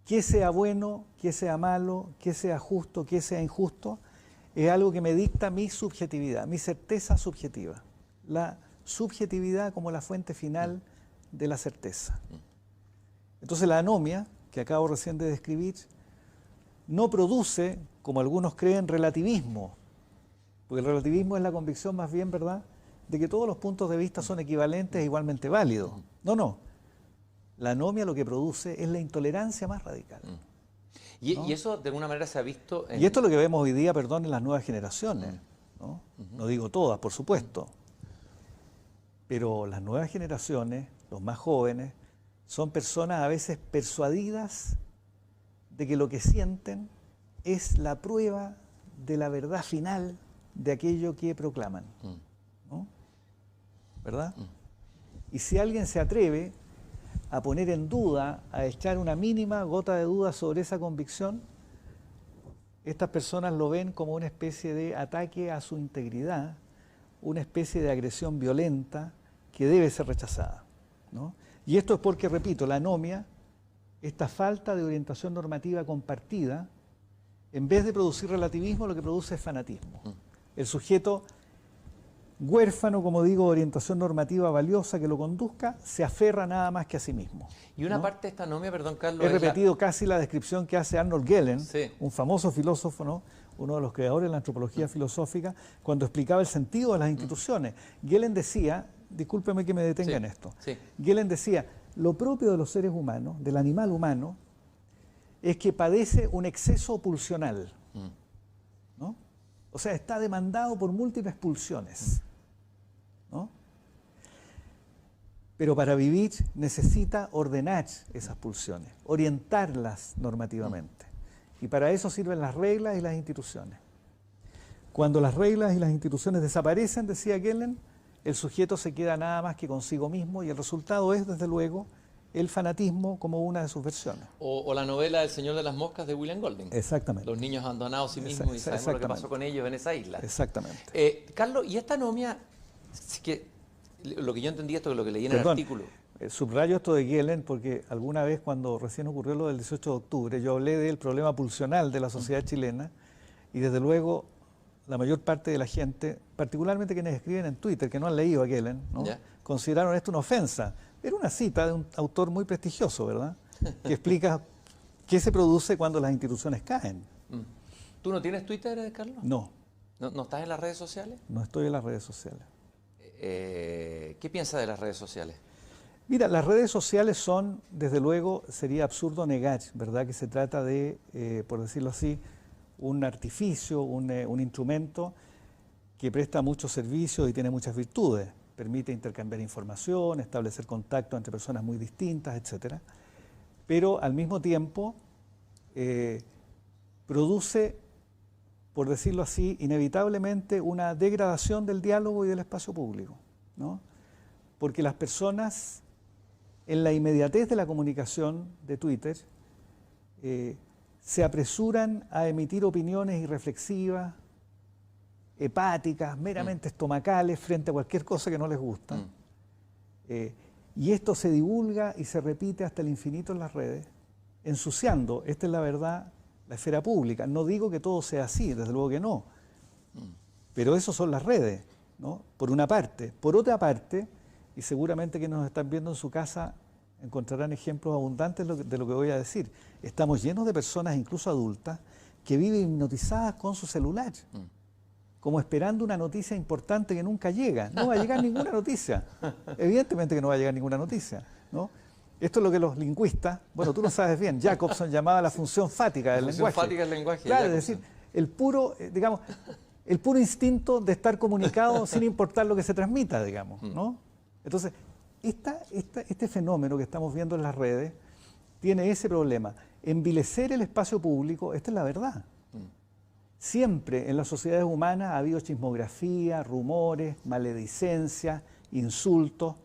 Que sea bueno, que sea malo, que sea justo, que sea injusto, es algo que me dicta mi subjetividad, mi certeza subjetiva. La subjetividad como la fuente final de la certeza. Entonces la anomia, que acabo recién de describir, no produce, como algunos creen, relativismo, porque el relativismo es la convicción más bien, ¿verdad?, de que todos los puntos de vista son equivalentes e igualmente válidos. No, no. La anomia lo que produce es la intolerancia más radical. ¿No? Y eso de alguna manera se ha visto en... Y esto es lo que vemos hoy día, perdón, en las nuevas generaciones, ¿no? No digo todas, por supuesto. Pero las nuevas generaciones, los más jóvenes, son personas a veces persuadidas de que lo que sienten es la prueba de la verdad final de aquello que proclaman, ¿no? ¿Verdad? Y si alguien se atreve a poner en duda, a echar una mínima gota de duda sobre esa convicción, estas personas lo ven como una especie de ataque a su integridad, una especie de agresión violenta que debe ser rechazada, ¿no? Y esto es porque, repito, la anomia, esta falta de orientación normativa compartida, en vez de producir relativismo, lo que produce es fanatismo. El sujeto huérfano, como digo, de orientación normativa valiosa que lo conduzca, se aferra nada más que a sí mismo. Y una ¿no? parte de esta anomia, perdón, Carlos... He repetido casi la descripción que hace Arnold Gehlen, sí, un famoso filósofo, ¿no?, uno de los creadores de la antropología filosófica, cuando explicaba el sentido de las instituciones. Gehlen decía, discúlpeme que me detenga en esto, Gehlen decía, lo propio de los seres humanos, del animal humano, es que padece un exceso pulsional, ¿no? O sea, está demandado por múltiples pulsiones, ¿no? Pero para vivir necesita ordenar esas pulsiones, orientarlas normativamente. Y para eso sirven las reglas y las instituciones. Cuando las reglas y las instituciones desaparecen, decía Gehlen, el sujeto se queda nada más que consigo mismo y el resultado es, desde luego, el fanatismo como una de sus versiones. O la novela El Señor de las Moscas de William Golding. Exactamente. Los niños abandonados a sí mismos y sabemos lo que pasó con ellos en esa isla. Exactamente. Carlos, ¿y esta anomia, lo que yo entendí esto, lo que leí en el artículo? Subrayo esto de Gehlen porque alguna vez cuando recién ocurrió lo del 18 de octubre, yo hablé del problema pulsional de la sociedad chilena y desde luego la mayor parte de la gente, particularmente quienes escriben en Twitter, que no han leído a Gehlen, ¿no?, consideraron esto una ofensa. Era una cita de un autor muy prestigioso, ¿verdad?, que explica qué se produce cuando las instituciones caen. ¿Tú no tienes Twitter, Carlos? No. ¿No estás en las redes sociales? No estoy en las redes sociales. ¿Qué piensas de las redes sociales? Mira, las redes sociales son, desde luego, sería absurdo negar, ¿verdad?, que se trata de, por decirlo así, un artificio, un instrumento que presta muchos servicios y tiene muchas virtudes. Permite intercambiar información, establecer contacto entre personas muy distintas, etc. Pero al mismo tiempo produce, por decirlo así, inevitablemente una degradación del diálogo y del espacio público, ¿no? Porque las personas, en la inmediatez de la comunicación de Twitter, se apresuran a emitir opiniones irreflexivas, hepáticas, meramente estomacales, frente a cualquier cosa que no les gusta. Y esto se divulga y se repite hasta el infinito en las redes, ensuciando, esta es la verdad, la esfera pública. No digo que todo sea así, desde luego que no, pero eso son las redes, ¿no? Por una parte. Por otra parte, y seguramente que nos están viendo en su casa encontrarán ejemplos abundantes de lo que voy a decir. Estamos llenos de personas, incluso adultas, que viven hipnotizadas con su celular, como esperando una noticia importante que nunca llega. No va a llegar ninguna noticia. Evidentemente que no va a llegar ninguna noticia, ¿no? Esto es lo que los lingüistas, bueno, tú lo sabes bien, Jacobson llamaba la función fática del lenguaje. La función fática del lenguaje. Claro, Jacobson. Es decir, el puro, digamos, el puro instinto de estar comunicado sin importar lo que se transmita, digamos, ¿no? Entonces, este fenómeno que estamos viendo en las redes tiene ese problema. Envilecer el espacio público, esta es la verdad. Siempre en las sociedades humanas ha habido chismografía, rumores, maledicencia, insultos,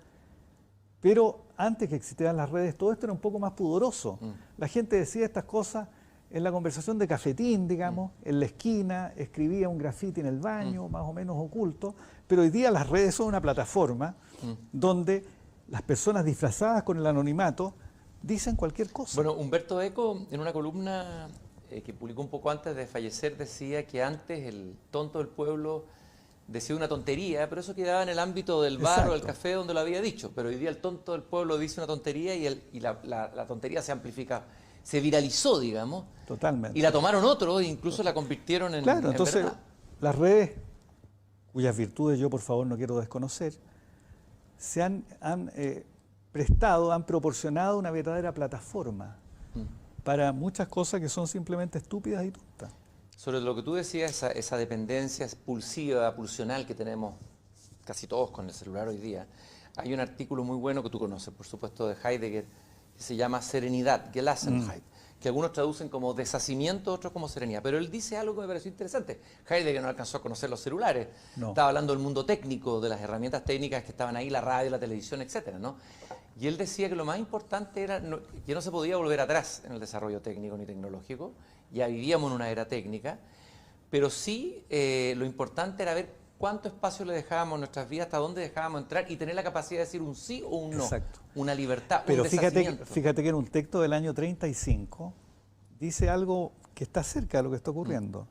pero antes que existieran las redes todo esto era un poco más pudoroso. La gente decía estas cosas en la conversación de cafetín, digamos, en la esquina, escribía un grafiti en el baño, más o menos oculto, pero hoy día las redes son una plataforma donde las personas disfrazadas con el anonimato dicen cualquier cosa. Bueno, Humberto Eco, en una columna que publicó un poco antes de fallecer, decía que antes el tonto del pueblo decía una tontería, pero eso quedaba en el ámbito del bar o del café donde lo había dicho. Pero hoy día el tonto del pueblo dice una tontería y la tontería se amplifica, se viralizó, digamos. Totalmente. Y la tomaron otros e incluso la convirtieron en Claro, entonces verdad. Las redes, cuyas virtudes yo por favor no quiero desconocer, se han prestado, han proporcionado una verdadera plataforma para muchas cosas que son simplemente estúpidas y tontas. Sobre lo que tú decías, esa dependencia pulsiva, pulsional que tenemos casi todos con el celular hoy día, hay un artículo muy bueno que tú conoces, por supuesto, de Heidegger, que se llama Serenidad, Gelassenheit, que algunos traducen como deshacimiento, otros como serenidad. Pero él dice algo que me pareció interesante. Heidegger no alcanzó a conocer los celulares. No. Estaba hablando del mundo técnico, de las herramientas técnicas que estaban ahí, la radio, la televisión, etcétera, ¿no? Y él decía que lo más importante era que no se podía volver atrás en el desarrollo técnico ni tecnológico. Ya vivíamos en una era técnica, pero sí lo importante era ver cuánto espacio le dejábamos a nuestras vidas, hasta dónde dejábamos entrar y tener la capacidad de decir un sí o un no. Exacto. Una libertad, pero un fíjate que en un texto del año 35 dice algo que está cerca de lo que está ocurriendo.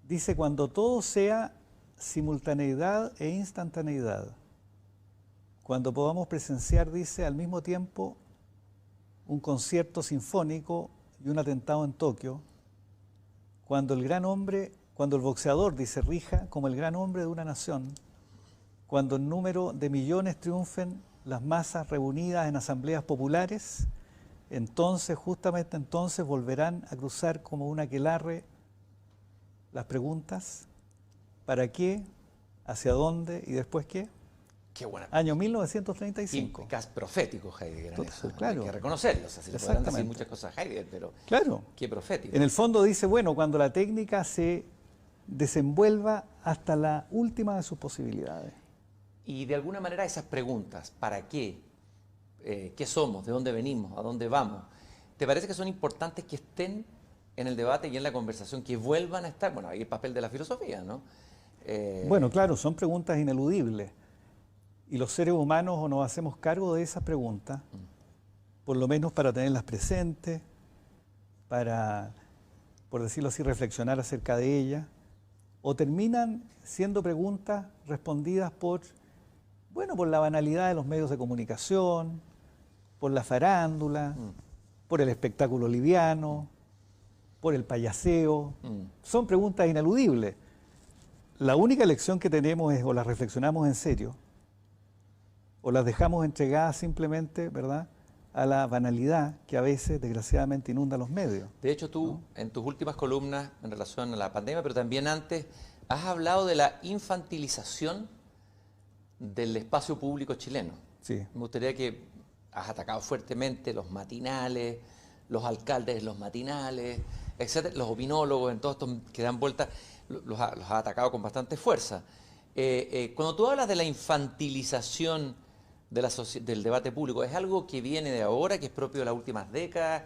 Dice, cuando todo sea simultaneidad e instantaneidad, cuando podamos presenciar, dice, al mismo tiempo un concierto sinfónico y un atentado en Tokio, cuando el boxeador, dice, rija como el gran hombre de una nación, cuando en número de millones triunfen las masas reunidas en asambleas populares, entonces, justamente entonces, volverán a cruzar como un aquelarre las preguntas: ¿para qué? ¿Hacia dónde? ¿Y después qué? Qué buena. Año 1935. Y casi profético Heidegger en eso. Claro. Hay que reconocerlo. O sea, se le podrán decir muchas cosas a Heidegger, pero claro. Qué profético. En el fondo dice, bueno, cuando la técnica se desenvuelva hasta la última de sus posibilidades. Y de alguna manera esas preguntas, ¿para qué? ¿Qué somos? ¿De dónde venimos? ¿A dónde vamos? ¿Te parece que son importantes que estén en el debate y en la conversación, que vuelvan a estar? Bueno, ahí el papel de la filosofía, ¿no? Bueno, claro, son preguntas ineludibles. Y los seres humanos o nos hacemos cargo de esas preguntas, por lo menos para tenerlas presentes, para, por decirlo así, reflexionar acerca de ellas, o terminan siendo preguntas respondidas por la banalidad de los medios de comunicación, por la farándula, por el espectáculo liviano, por el payaseo. Son preguntas ineludibles. La única elección que tenemos es o las reflexionamos en serio, o las dejamos entregadas simplemente, ¿verdad?, a la banalidad que a veces, desgraciadamente, inunda los medios. De hecho, tú, en tus últimas columnas en relación a la pandemia, pero también antes, Has hablado de la infantilización del espacio público chileno. Sí. Me gustaría que has atacado fuertemente los matinales, los alcaldes de los matinales, etcétera, los opinólogos, en todos estos que dan vueltas, los has atacado con bastante fuerza. Cuando tú hablas de la infantilización de del debate público, ¿es algo que viene de ahora, que es propio de las últimas décadas?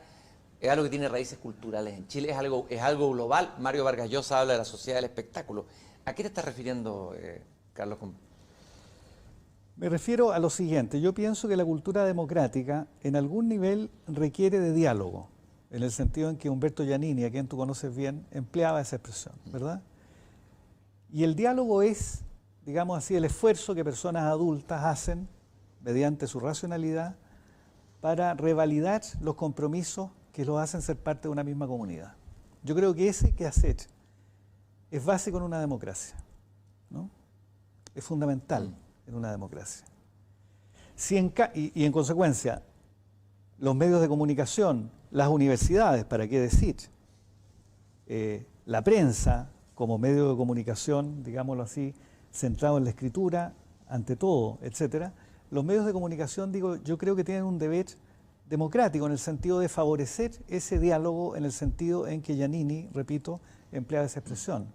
¿Es algo que tiene raíces culturales en Chile? ¿Es algo global? Mario Vargas Llosa habla de la sociedad del espectáculo. ¿A qué te estás refiriendo, Carlos? Me refiero a lo siguiente. Yo pienso que la cultura democrática en algún nivel requiere de diálogo, en el sentido en que Humberto Giannini, a quien tú conoces bien, empleaba esa expresión, ¿verdad? Y el diálogo es, digamos así, el esfuerzo que personas adultas hacen mediante su racionalidad para revalidar los compromisos que los hacen ser parte de una misma comunidad. Yo creo que ese quehacer es básico en una democracia, ¿no? Es fundamental en una democracia. Y en consecuencia, los medios de comunicación, las universidades, ¿para qué decir? La prensa como medio de comunicación, digámoslo así, centrado en la escritura, ante todo, etcétera. Los medios de comunicación, digo, yo creo que tienen un deber democrático en el sentido de favorecer ese diálogo, en el sentido en que Giannini, repito, emplea esa expresión.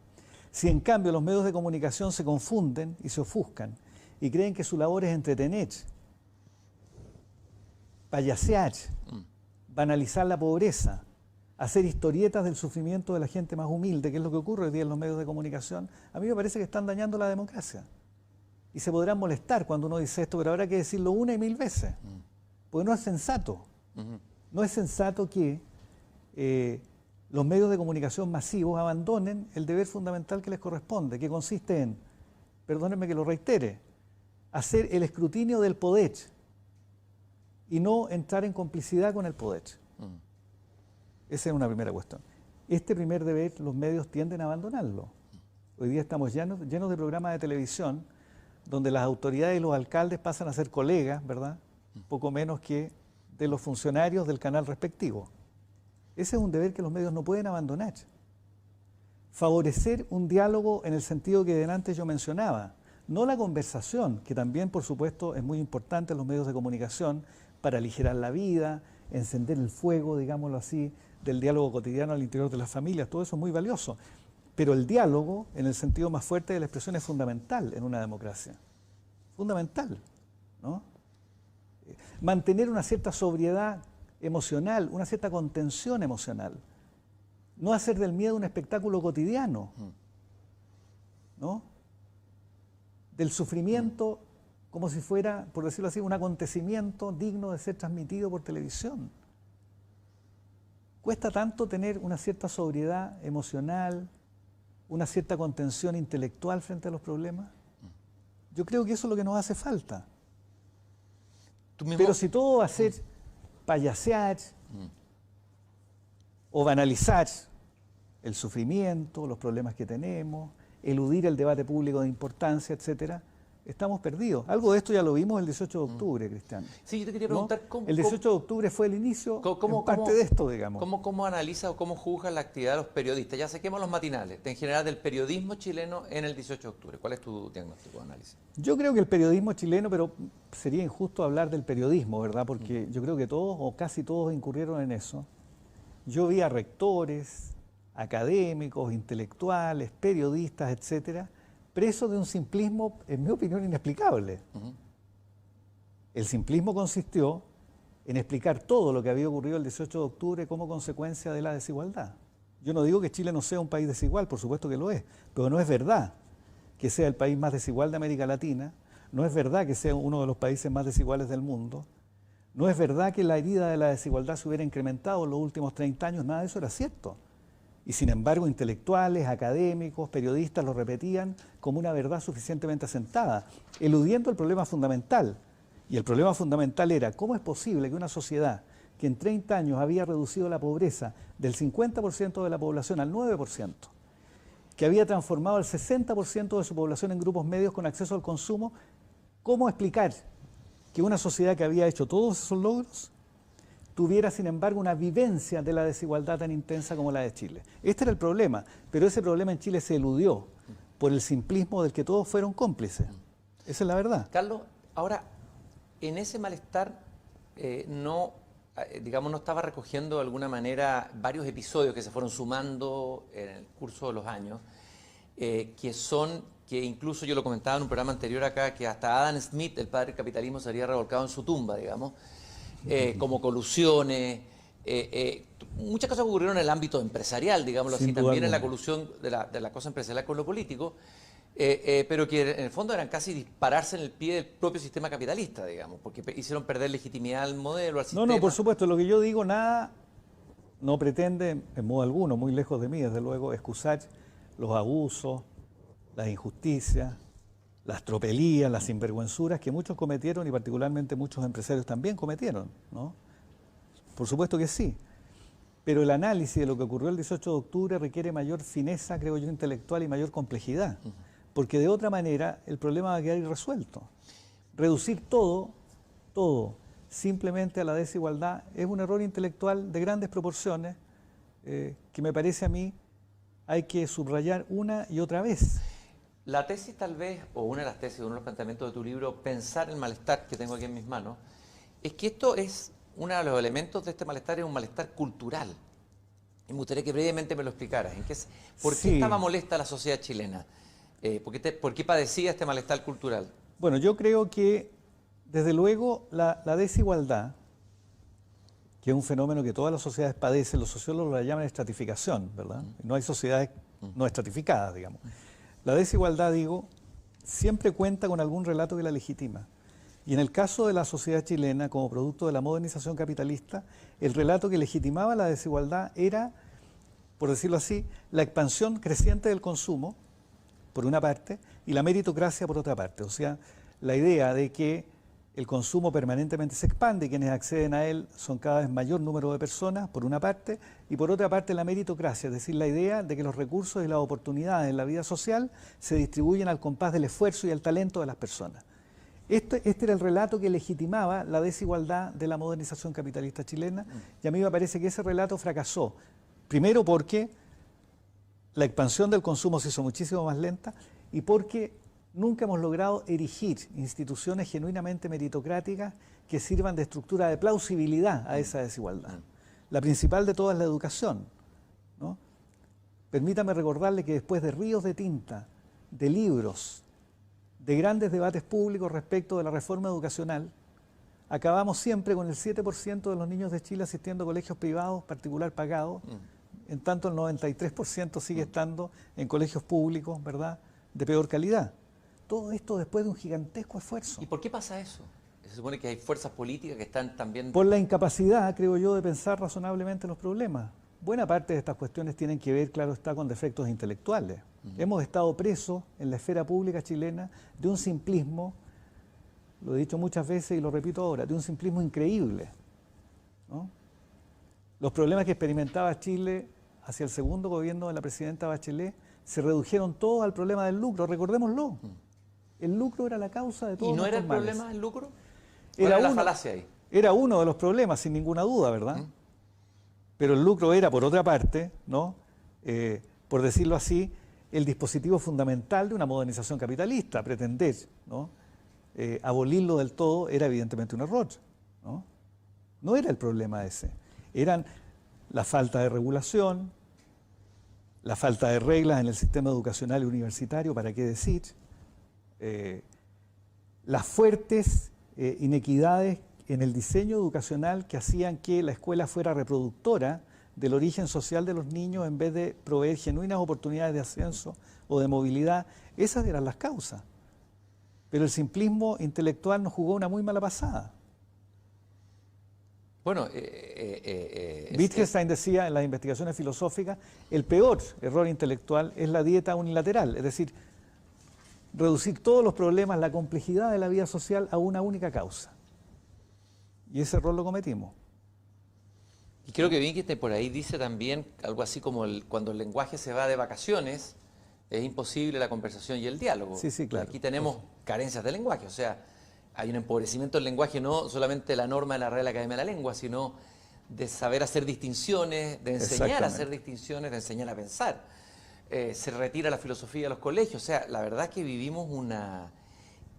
Si en cambio los medios de comunicación se confunden y se ofuscan y creen que su labor es entretener, payasear, banalizar la pobreza, hacer historietas del sufrimiento de la gente más humilde, que es lo que ocurre hoy día en los medios de comunicación, a mí me parece que están dañando la democracia. Y se podrán molestar cuando uno dice esto, pero habrá que decirlo una y mil veces, porque no es sensato. No es sensato que los medios de comunicación masivos abandonen el deber fundamental que les corresponde, que consiste en, perdónenme que lo reitere, hacer el escrutinio del poder y no entrar en complicidad con el poder. Esa es una primera cuestión. Este primer deber los medios tienden a abandonarlo. Hoy día estamos llenos de programas de televisión donde las autoridades y los alcaldes pasan a ser colegas, ¿verdad? Poco menos que de los funcionarios del canal respectivo. Ese es un deber que los medios no pueden abandonar. Favorecer un diálogo en el sentido que delante yo mencionaba, no la conversación, que también por supuesto es muy importante en los medios de comunicación para aligerar la vida, encender el fuego, digámoslo así, del diálogo cotidiano al interior de las familias, todo eso es muy valioso. Pero el diálogo, en el sentido más fuerte de la expresión, es fundamental en una democracia. Fundamental, ¿no? Mantener una cierta sobriedad emocional, una cierta contención emocional. No hacer del miedo un espectáculo cotidiano, ¿no? Del sufrimiento como si fuera, por decirlo así, un acontecimiento digno de ser transmitido por televisión. Cuesta tanto tener una cierta sobriedad emocional, una cierta contención intelectual frente a los problemas. Yo creo que eso es lo que nos hace falta. Pero si todo va a ser payasear o banalizar el sufrimiento, los problemas que tenemos, eludir el debate público de importancia, etcétera, estamos perdidos. Algo de esto ya lo vimos el 18 de octubre, Cristian. Sí, yo te quería preguntar cómo... El 18 de octubre fue el inicio en parte de esto, digamos. ¿Cómo analizas o cómo juzgas la actividad de los periodistas? Ya saquemos los matinales, en general del periodismo chileno en el 18 de octubre. ¿Cuál es tu diagnóstico de análisis? Yo creo que el periodismo chileno, pero sería injusto hablar del periodismo, ¿verdad? Porque yo creo que todos o casi todos incurrieron en eso. Yo vi a rectores, académicos, intelectuales, periodistas, etcétera, presos de un simplismo, en mi opinión, inexplicable. El simplismo consistió en explicar todo lo que había ocurrido el 18 de octubre como consecuencia de la desigualdad. Yo no digo que Chile no sea un país desigual, por supuesto que lo es, pero no es verdad que sea el país más desigual de América Latina, no es verdad que sea uno de los países más desiguales del mundo, no es verdad que la herida de la desigualdad se hubiera incrementado en los últimos 30 años, nada de eso era cierto. Y sin embargo, intelectuales, académicos, periodistas lo repetían como una verdad suficientemente asentada, eludiendo el problema fundamental. Y el problema fundamental era cómo es posible que una sociedad que en 30 años había reducido la pobreza del 50% de la población al 9%, que había transformado el 60% de su población en grupos medios con acceso al consumo, ¿cómo explicar que una sociedad que había hecho todos esos logros tuviera, sin embargo, una vivencia de la desigualdad tan intensa como la de Chile? Este era el problema, pero ese problema en Chile se eludió por el simplismo del que todos fueron cómplices. Esa es la verdad. Carlos, ahora, en ese malestar digamos, no estaba recogiendo de alguna manera varios episodios que se fueron sumando en el curso de los años, que incluso yo lo comentaba en un programa anterior acá, que hasta Adam Smith, el padre del capitalismo, se habría revolcado en su tumba, digamos, como colusiones, muchas cosas ocurrieron en el ámbito empresarial, digámoslo así, también en la colusión de la cosa empresarial con lo político, pero que en el fondo eran casi dispararse en el pie del propio sistema capitalista, digamos, porque hicieron perder legitimidad al modelo, al sistema. No, por supuesto, lo que yo digo, nada no pretende, en modo alguno, muy lejos de mí, desde luego, excusar los abusos, las injusticias, las tropelías, las sinvergüenzuras que muchos cometieron y particularmente muchos empresarios también cometieron, ¿no? Por supuesto que sí, pero el análisis de lo que ocurrió el 18 de octubre requiere mayor fineza, creo yo, intelectual y mayor complejidad, porque de otra manera el problema va a quedar irresuelto. Reducir todo, simplemente a la desigualdad es un error intelectual de grandes proporciones que me parece a mí hay que subrayar una y otra vez. La tesis tal vez, o una de las tesis, uno de los planteamientos de tu libro, Pensar el malestar, que tengo aquí en mis manos, es que esto es, uno de los elementos de este malestar es un malestar cultural. Y me gustaría que brevemente me lo explicaras. ¿Por qué estaba molesta la sociedad chilena? ¿Por qué padecía este malestar cultural? Bueno, yo creo que, desde luego, la desigualdad, que es un fenómeno que todas las sociedades padecen, los sociólogos la llaman estratificación, ¿verdad? No hay sociedades no estratificadas, digamos. La desigualdad, digo, siempre cuenta con algún relato que la legitima. Y en el caso de la sociedad chilena, como producto de la modernización capitalista, el relato que legitimaba la desigualdad era, por decirlo así, la expansión creciente del consumo, por una parte, y la meritocracia por otra parte. O sea, la idea de que el consumo permanentemente se expande y quienes acceden a él son cada vez mayor número de personas, por una parte, y por otra parte la meritocracia, es decir, la idea de que los recursos y las oportunidades en la vida social se distribuyen al compás del esfuerzo y el talento de las personas. Este era el relato que legitimaba la desigualdad de la modernización capitalista chilena, y a mí me parece que ese relato fracasó. Primero porque la expansión del consumo se hizo muchísimo más lenta y porque nunca hemos logrado erigir instituciones genuinamente meritocráticas que sirvan de estructura de plausibilidad a esa desigualdad. La principal de todas es la educación, ¿no? Permítame recordarle que después de ríos de tinta, de libros, de grandes debates públicos respecto de la reforma educacional, acabamos siempre con el 7% de los niños de Chile asistiendo a colegios privados, particular pagados, en tanto el 93% sigue estando en colegios públicos, ¿verdad?, de peor calidad. Todo esto después de un gigantesco esfuerzo. ¿Y por qué pasa eso? Se supone que hay fuerzas políticas que están también... Por la incapacidad, creo yo, de pensar razonablemente los problemas. Buena parte de estas cuestiones tienen que ver, claro está, con defectos intelectuales. Hemos estado presos en la esfera pública chilena de un simplismo, lo he dicho muchas veces y lo repito ahora, de un simplismo increíble, ¿no? Los problemas que experimentaba Chile hacia el segundo gobierno de la presidenta Bachelet se redujeron todos al problema del lucro, recordémoslo. El lucro era la causa de todo. ¿Y no era el problema el lucro? Era la falacia ahí. Era uno de los problemas, sin ninguna duda, ¿verdad? Pero el lucro era, por otra parte, ¿no? Por decirlo así, el dispositivo fundamental de una modernización capitalista. Pretender, ¿no?, abolirlo del todo era evidentemente un error, ¿no? No era el problema ese. Eran la falta de regulación, la falta de reglas en el sistema educacional y universitario, ¿para qué decir? Las fuertes inequidades en el diseño educacional que hacían que la escuela fuera reproductora del origen social de los niños en vez de proveer genuinas oportunidades de ascenso o de movilidad. Esas eran las causas. Pero el simplismo intelectual nos jugó una muy mala pasada. Bueno, Wittgenstein decía en las investigaciones filosóficas, el peor error intelectual es la dieta unilateral, es decir, reducir todos los problemas, la complejidad de la vida social a una única causa. Y ese error lo cometimos. Y creo que Wittgenstein por ahí dice también algo así como cuando el lenguaje se va de vacaciones, es imposible la conversación y el diálogo. Sí, sí, claro. Aquí tenemos carencias de lenguaje, o sea, hay un empobrecimiento del lenguaje, no solamente de la norma de la Real Academia de la Lengua, sino de saber hacer distinciones, de enseñar a hacer distinciones, de enseñar a pensar. se retira la filosofía de los colegios. O sea, la verdad es que vivimos la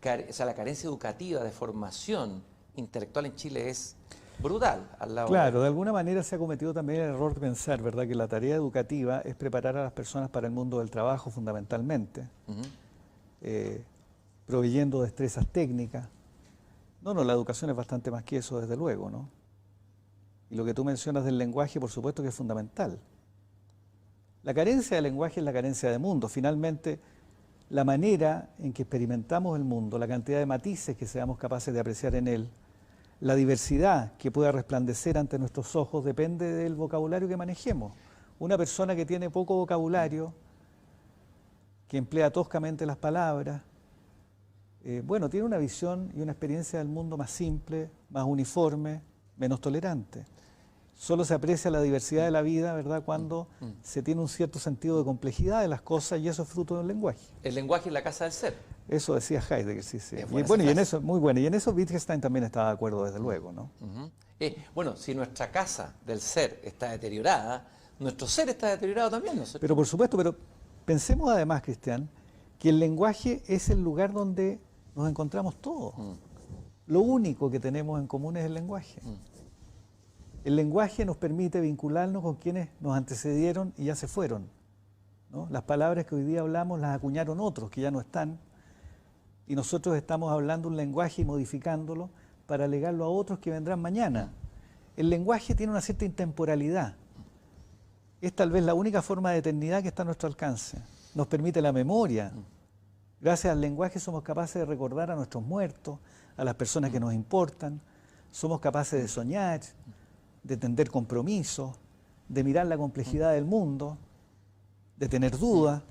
carencia educativa de formación intelectual en Chile es brutal. Claro, de alguna manera se ha cometido también el error de pensar, ¿verdad?, que la tarea educativa es preparar a las personas para el mundo del trabajo fundamentalmente, proveyendo destrezas técnicas. No, la educación es bastante más que eso, desde luego, ¿no? Y lo que tú mencionas del lenguaje, por supuesto que es fundamental. La carencia de lenguaje es la carencia de mundo. Finalmente, la manera en que experimentamos el mundo, la cantidad de matices que seamos capaces de apreciar en él, la diversidad que pueda resplandecer ante nuestros ojos, depende del vocabulario que manejemos. Una persona que tiene poco vocabulario, que emplea toscamente las palabras, bueno, tiene una visión y una experiencia del mundo más simple, más uniforme, menos tolerante. Solo se aprecia la diversidad de la vida, ¿verdad?, cuando se tiene un cierto sentido de complejidad de las cosas, y eso es fruto del lenguaje. El lenguaje es la casa del ser. Eso decía Heidegger, sí. Y bueno, y en eso, muy bueno, y en eso Wittgenstein también estaba de acuerdo, desde luego, ¿no? Bueno, si nuestra casa del ser está deteriorada, nuestro ser está deteriorado también, ¿no? Pero por supuesto, pero pensemos además, Cristian, que el lenguaje es el lugar donde nos encontramos todos. Lo único que tenemos en común es el lenguaje. El lenguaje nos permite vincularnos con quienes nos antecedieron y ya se fueron, ¿no? Las palabras que hoy día hablamos las acuñaron otros que ya no están, y nosotros estamos hablando un lenguaje y modificándolo para legarlo a otros que vendrán mañana. El lenguaje tiene una cierta intemporalidad. Es tal vez la única forma de eternidad que está a nuestro alcance. Nos permite la memoria. Gracias al lenguaje somos capaces de recordar a nuestros muertos, a las personas que nos importan. Somos capaces de soñar, de tender compromisos, de mirar la complejidad del mundo, de tener dudas.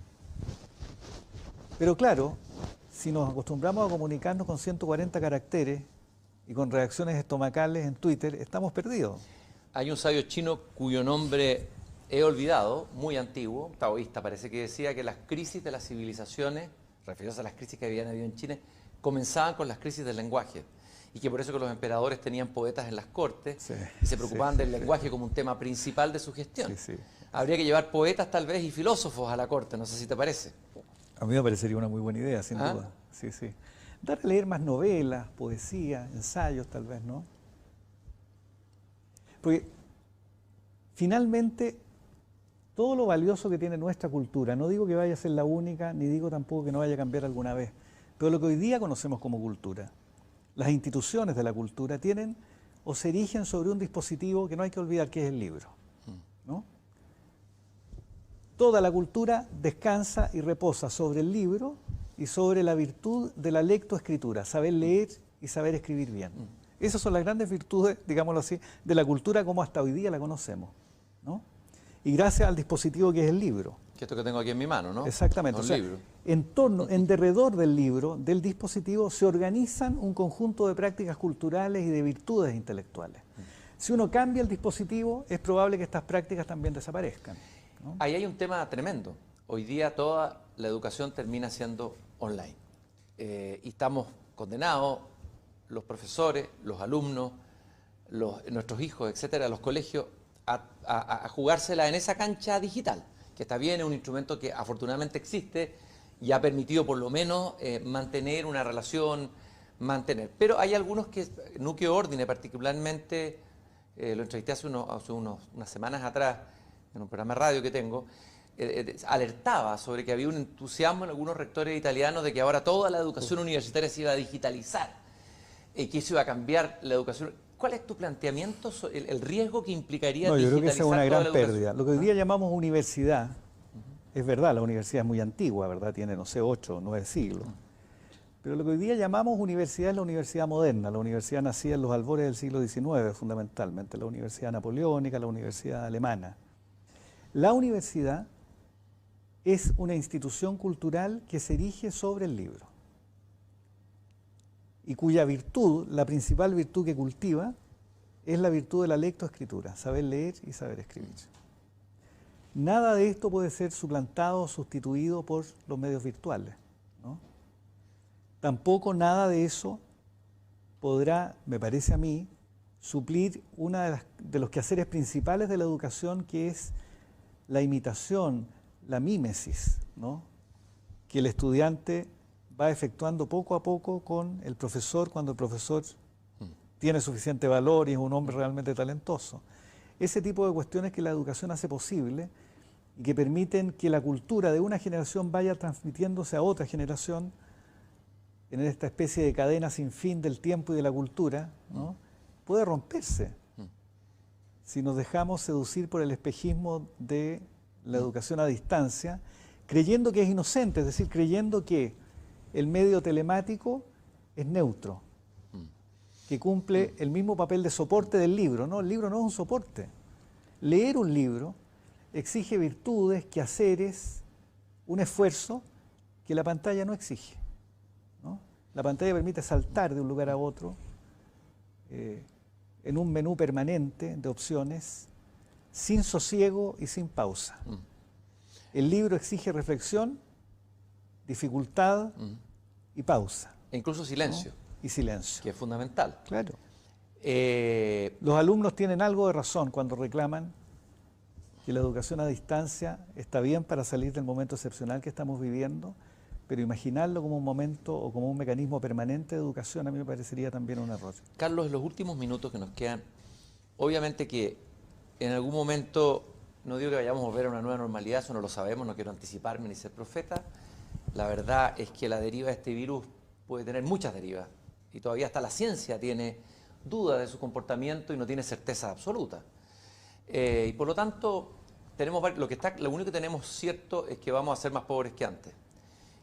Pero claro, si nos acostumbramos a comunicarnos con 140 caracteres y con reacciones estomacales en Twitter, estamos perdidos. Hay un sabio chino cuyo nombre he olvidado, muy antiguo, taoísta, parece que decía que las crisis de las civilizaciones, refiriéndose a las crisis que habían habido en China, comenzaban con las crisis del lenguaje. Y que por eso que los emperadores tenían poetas en las cortes y se preocupaban del lenguaje como un tema principal de su gestión. Habría que llevar poetas tal vez y filósofos a la corte, no sé si te parece. A mí me parecería una muy buena idea, sin duda. Dar a leer más novelas, poesía, ensayos tal vez, ¿no? Porque finalmente todo lo valioso que tiene nuestra cultura, no digo que vaya a ser la única, ni digo tampoco que no vaya a cambiar alguna vez, pero lo que hoy día conocemos como cultura, las instituciones de la cultura tienen o se erigen sobre un dispositivo que no hay que olvidar que es el libro, ¿no? Toda la cultura descansa y reposa sobre el libro y sobre la virtud de la lectoescritura, saber leer y saber escribir bien. Esas son las grandes virtudes, digámoslo así, de la cultura como hasta hoy día la conocemos, ¿no? Y gracias al dispositivo que es el libro. Que esto que tengo aquí en mi mano, ¿no? Exactamente. No, o sea, libro. En derredor del libro, del dispositivo, se organizan un conjunto de prácticas culturales y de virtudes intelectuales. Si uno cambia el dispositivo, es probable que estas prácticas también desaparezcan, ¿no? Ahí hay un tema tremendo. Hoy día toda la educación termina siendo online. Y estamos condenados, los profesores, los alumnos, nuestros hijos, etcétera, los colegios, a jugársela en esa cancha digital, que está bien, es un instrumento que afortunadamente existe y ha permitido por lo menos mantener una relación, Pero hay algunos que, Núquio Ordine particularmente, lo entrevisté hace unas semanas atrás, en un programa de radio que tengo, alertaba sobre que había un entusiasmo en algunos rectores italianos de que ahora toda la educación universitaria se iba a digitalizar, que eso iba a cambiar la educación. ¿Cuál es tu planteamiento sobre el riesgo que implicaría digitalizar? Yo creo que esa es una gran pérdida. pérdida. Lo que hoy día llamamos universidad, es verdad, la universidad es muy antigua, ¿verdad? Tiene, no sé, 8 o 9 siglos. Pero lo que hoy día llamamos universidad es la universidad moderna, la universidad nacida en los albores del siglo XIX, fundamentalmente, la universidad napoleónica, la universidad alemana. La universidad es una institución cultural que se erige sobre el libro y cuya virtud, la principal virtud que cultiva, es la virtud de la lectoescritura, saber leer y saber escribir. Nada de esto puede ser suplantado o sustituido por los medios virtuales, ¿no? Tampoco nada de eso podrá, me parece a mí, suplir uno de los quehaceres principales de la educación, que es la imitación, la mímesis, ¿no?, que el estudiante va efectuando poco a poco con el profesor cuando el profesor tiene suficiente valor y es un hombre realmente talentoso. Ese tipo de cuestiones que la educación hace posible y que permiten que la cultura de una generación vaya transmitiéndose a otra generación en esta especie de cadena sin fin del tiempo y de la cultura, ¿no?, puede romperse si nos dejamos seducir por el espejismo de la educación a distancia, creyendo que es inocente, es decir, creyendo que el medio telemático es neutro, que cumple el mismo papel de soporte del libro. No, el libro no es un soporte. Leer un libro exige virtudes, quehaceres, un esfuerzo que la pantalla no exige, ¿no? La pantalla permite saltar de un lugar a otro en un menú permanente de opciones, sin sosiego y sin pausa. El libro exige reflexión, dificultad y pausa. E incluso silencio. ¿No? Y silencio. Que es fundamental. Claro. Los alumnos tienen algo de razón cuando reclaman que la educación a distancia está bien para salir del momento excepcional que estamos viviendo, pero imaginarlo como un momento o como un mecanismo permanente de educación a mí me parecería también un error. Carlos, en los últimos minutos que nos quedan, obviamente que en algún momento, no digo que vayamos a volver a una nueva normalidad, eso no lo sabemos, no quiero anticiparme ni ser profeta. La verdad es que la deriva de este virus puede tener muchas derivas y todavía hasta la ciencia tiene dudas de su comportamiento y no tiene certeza absoluta. Y por lo tanto, lo único que tenemos cierto es que vamos a ser más pobres que antes.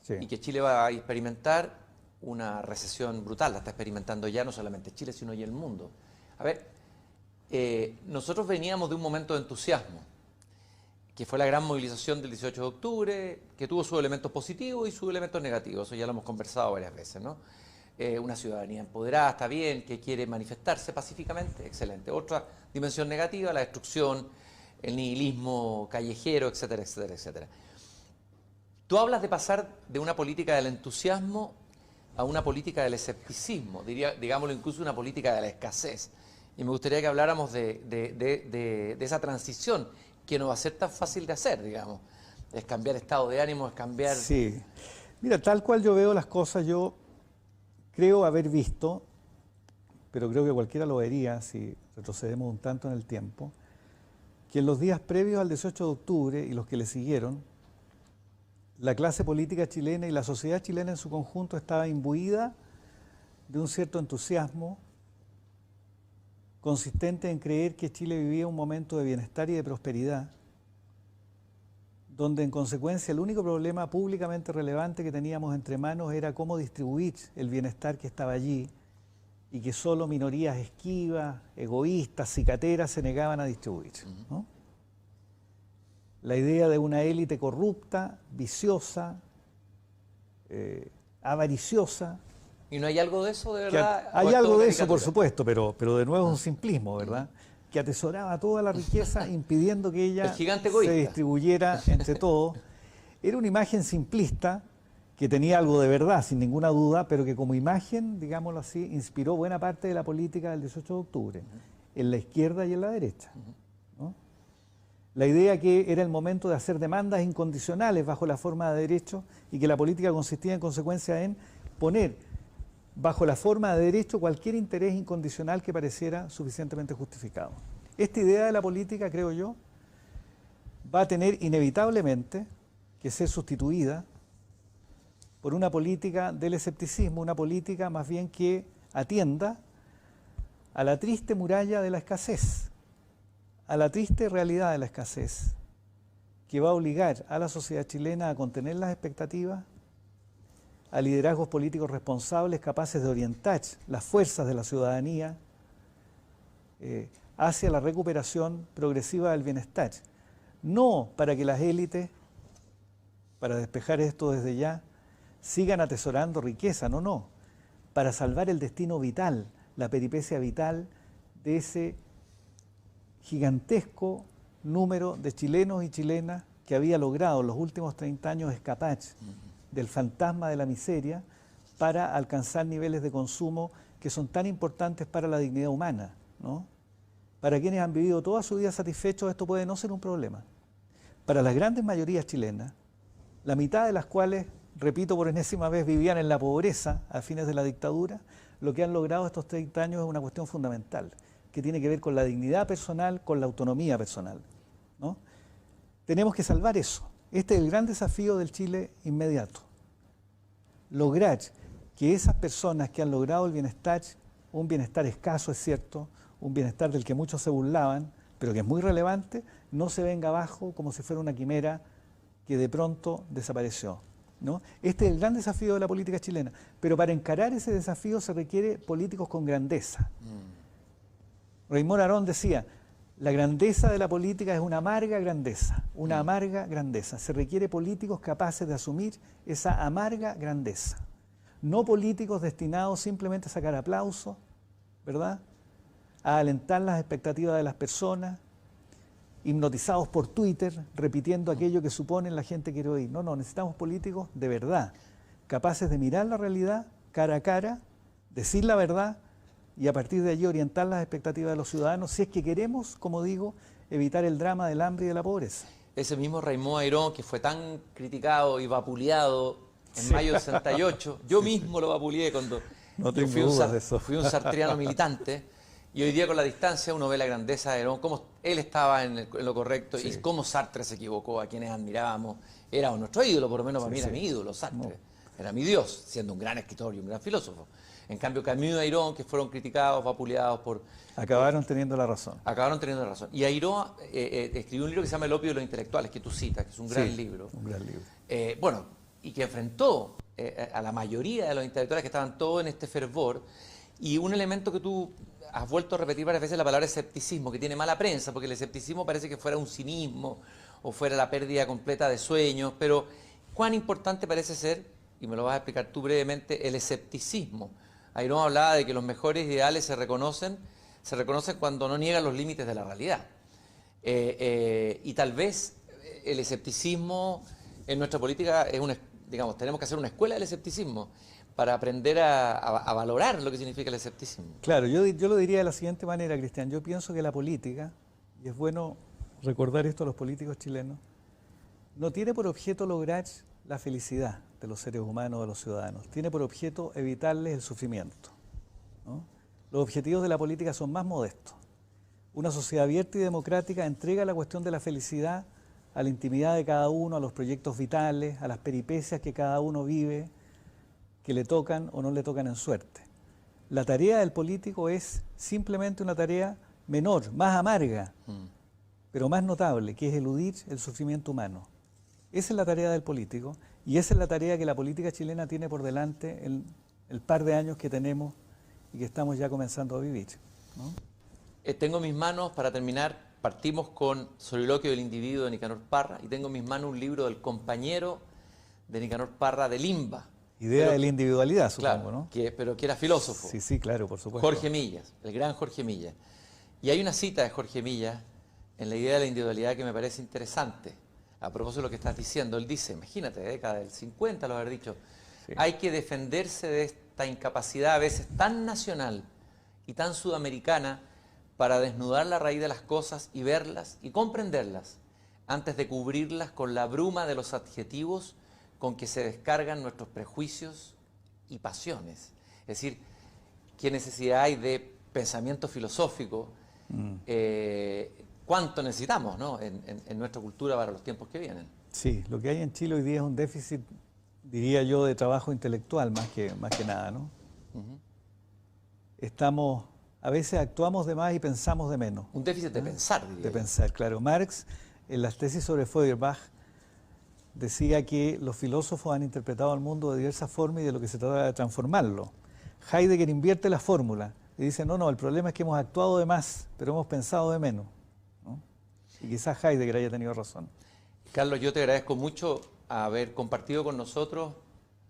Sí. Y que Chile va a experimentar una recesión brutal, la está experimentando ya no solamente Chile, sino ya el mundo. A ver, nosotros veníamos de un momento de entusiasmo, que fue la gran movilización del 18 de octubre, que tuvo sus elementos positivos y sus elementos negativos, eso ya lo hemos conversado varias veces, ¿no? Una ciudadanía empoderada, está bien, que quiere manifestarse pacíficamente, excelente. Otra dimensión negativa, la destrucción, el nihilismo callejero, etcétera, etcétera, etcétera. Tú hablas de pasar de una política del entusiasmo a una política del escepticismo, digámoslo incluso una política de la escasez. Y me gustaría que habláramos de esa transición, que no va a ser tan fácil de hacer, digamos. Es cambiar estado de ánimo, es cambiar... Sí. Mira, tal cual yo veo las cosas, yo creo haber visto, pero creo que cualquiera lo vería si retrocedemos un tanto en el tiempo, que en los días previos al 18 de octubre y los que le siguieron, la clase política chilena y la sociedad chilena en su conjunto estaba imbuida de un cierto entusiasmo consistente en creer que Chile vivía un momento de bienestar y de prosperidad, donde en consecuencia el único problema públicamente relevante que teníamos entre manos era cómo distribuir el bienestar que estaba allí y que solo minorías esquivas, egoístas, cicateras se negaban a distribuir, ¿no? La idea de una élite corrupta, viciosa, avariciosa. ¿Y no hay algo de eso, de verdad? Hay algo de eso, por supuesto, pero de nuevo es un simplismo, ¿verdad? Que atesoraba toda la riqueza impidiendo que ella se distribuyera entre todos. Era una imagen simplista que tenía algo de verdad, sin ninguna duda, pero que como imagen, digámoslo así, inspiró buena parte de la política del 18 de octubre, en la izquierda y en la derecha, ¿no? La idea que era el momento de hacer demandas incondicionales bajo la forma de derecho y que la política consistía en consecuencia en poner bajo la forma de derecho cualquier interés incondicional que pareciera suficientemente justificado. Esta idea de la política, creo yo, va a tener inevitablemente que ser sustituida por una política del escepticismo, una política más bien que atienda a la triste muralla de la escasez, a la triste realidad de la escasez, que va a obligar a la sociedad chilena a contener las expectativas, a liderazgos políticos responsables capaces de orientar las fuerzas de la ciudadanía hacia la recuperación progresiva del bienestar. No para que las élites, para despejar esto desde ya, sigan atesorando riqueza, no, para salvar el destino vital, la peripecia vital de ese gigantesco número de chilenos y chilenas que había logrado en los últimos 30 años escapar del fantasma de la miseria para alcanzar niveles de consumo que son tan importantes para la dignidad humana, ¿no? Para quienes han vivido toda su vida satisfechos, esto puede no ser un problema. para las grandes mayorías chilenas, la mitad de las cuales, repito por enésima vez, vivían en la pobreza a fines de la dictadura, lo que han logrado estos 30 años es una cuestión fundamental, que tiene que ver con la dignidad personal, con la autonomía personal, ¿no? Tenemos que salvar eso. Este es el gran desafío del Chile inmediato. Lograr que esas personas que han logrado el bienestar, un bienestar escaso es cierto, un bienestar del que muchos se burlaban, pero que es muy relevante, no se venga abajo como si fuera una quimera que de pronto desapareció, ¿no? Este es el gran desafío de la política chilena, pero para encarar ese desafío se requiere políticos con grandeza. Raymond Aron decía, la grandeza de la política es una amarga grandeza, una amarga grandeza. Se requiere políticos capaces de asumir esa amarga grandeza, no políticos destinados simplemente a sacar aplausos, ¿verdad?, a alentar las expectativas de las personas, hipnotizados por Twitter, repitiendo aquello que suponen la gente quiere oír. No, necesitamos políticos de verdad, capaces de mirar la realidad cara a cara, decir la verdad y a partir de allí orientar las expectativas de los ciudadanos si es que queremos, como digo, evitar el drama del hambre y de la pobreza. Ese mismo Raymond Airón, que fue tan criticado y vapuleado en mayo del 68, yo mismo lo vapuleé cuando yo fui un sartriano militante. Y hoy día con la distancia uno ve la grandeza de Airón, cómo él estaba en lo correcto y cómo Sartre se equivocó, a quienes admirábamos. Era nuestro ídolo, por lo menos para mí era mi ídolo, Sartre. Era mi Dios, siendo un gran escritor y un gran filósofo. En cambio Camus y Airón, que fueron criticados, vapuleados por... Acabaron teniendo la razón. Acabaron teniendo la razón. Y Airón escribió un libro que se llama El opio de los intelectuales, que tú citas, que es un gran libro. Un gran libro. Bueno, y que enfrentó a la mayoría de los intelectuales que estaban todos en este fervor. Y un elemento que tú has vuelto a repetir varias veces, la palabra escepticismo, que tiene mala prensa, porque el escepticismo parece que fuera un cinismo o fuera la pérdida completa de sueños, pero ¿cuán importante parece ser, y me lo vas a explicar tú brevemente, el escepticismo? Airón hablaba de que los mejores ideales se reconocen cuando no niegan los límites de la realidad. Y tal vez el escepticismo en nuestra política es digamos, tenemos que hacer una escuela del escepticismo para aprender a valorar lo que significa el escepticismo. Claro, yo lo diría de la siguiente manera, Cristian. Yo pienso que la política, y es bueno recordar esto a los políticos chilenos, no tiene por objeto lograr la felicidad de los seres humanos, de los ciudadanos. Tiene por objeto evitarles el sufrimiento, ¿no? Los objetivos de la política son más modestos. Una sociedad abierta y democrática entrega la cuestión de la felicidad a la intimidad de cada uno, a los proyectos vitales, a las peripecias que cada uno vive, que le tocan o no le tocan en suerte. La tarea del político es simplemente una tarea menor, más amarga, pero más notable, que es eludir el sufrimiento humano. Esa es la tarea del político y esa es la tarea que la política chilena tiene por delante en el par de años que tenemos y que estamos ya comenzando a vivir, ¿no? Tengo en mis manos, para terminar, partimos con Soliloquio del individuo de Nicanor Parra y tengo en mis manos un libro del compañero de Nicanor Parra de Limba. Idea de la individualidad, supongo, claro, ¿no? Pero que era filósofo. Sí, claro, por supuesto. Jorge Millas, el gran Jorge Millas. Y hay una cita de Jorge Millas en la idea de la individualidad que me parece interesante. A propósito de lo que estás diciendo, él dice, imagínate, década del 50 lo haber dicho, hay que defenderse de esta incapacidad a veces tan nacional y tan sudamericana para desnudar la raíz de las cosas y verlas y comprenderlas antes de cubrirlas con la bruma de los adjetivos con que se descargan nuestros prejuicios y pasiones. Es decir, ¿qué necesidad hay de pensamiento filosófico? ¿Cuánto necesitamos, ¿no?, en nuestra cultura para los tiempos que vienen? Sí, lo que hay en Chile hoy día es un déficit, diría yo, de trabajo intelectual más que nada, ¿no? A veces actuamos de más y pensamos de menos. Un déficit de pensar, diría De yo. pensar, claro. Marx, en las tesis sobre Feuerbach, decía que los filósofos han interpretado al mundo de diversas formas y de lo que se trata de transformarlo. Heidegger invierte la fórmula y dice, no, el problema es que hemos actuado de más, pero hemos pensado de menos, ¿no? Y quizás Heidegger haya tenido razón. Carlos, yo te agradezco mucho haber compartido con nosotros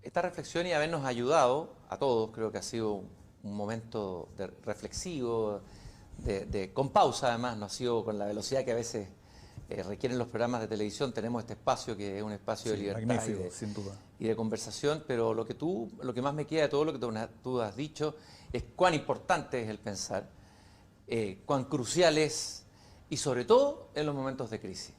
esta reflexión y habernos ayudado a todos. Creo que ha sido un momento reflexivo, con pausa además, no ha sido con la velocidad que a veces requieren los programas de televisión. Tenemos este espacio que es un espacio de libertad sin duda, y de conversación, pero lo que más me queda de todo lo que tú has dicho es cuán importante es el pensar, cuán crucial es, y sobre todo en los momentos de crisis.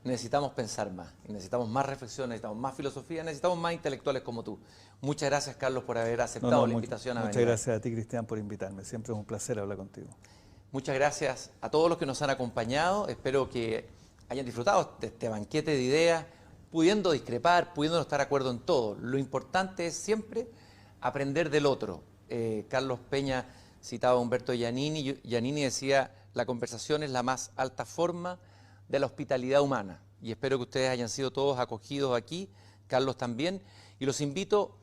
necesitamos pensar más, y necesitamos más reflexión, necesitamos más filosofía, necesitamos más intelectuales como tú. Muchas gracias, Carlos, por haber aceptado la invitación a venir. Muchas gracias a ti, Cristian, por invitarme. Siempre es un placer hablar contigo. Muchas gracias a todos los que nos han acompañado. Espero que hayan disfrutado de este banquete de ideas, pudiendo discrepar, pudiendo no estar de acuerdo en todo. Lo importante es siempre aprender del otro. Carlos Peña citaba a Humberto Giannini. Giannini decía, la conversación es la más alta forma de la hospitalidad humana. Y espero que ustedes hayan sido todos acogidos aquí, Carlos también. Y los invito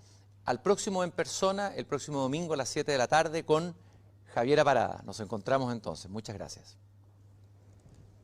al próximo En Persona, el próximo domingo a las 7 de la tarde con Javiera Parada. Nos encontramos entonces. Muchas gracias.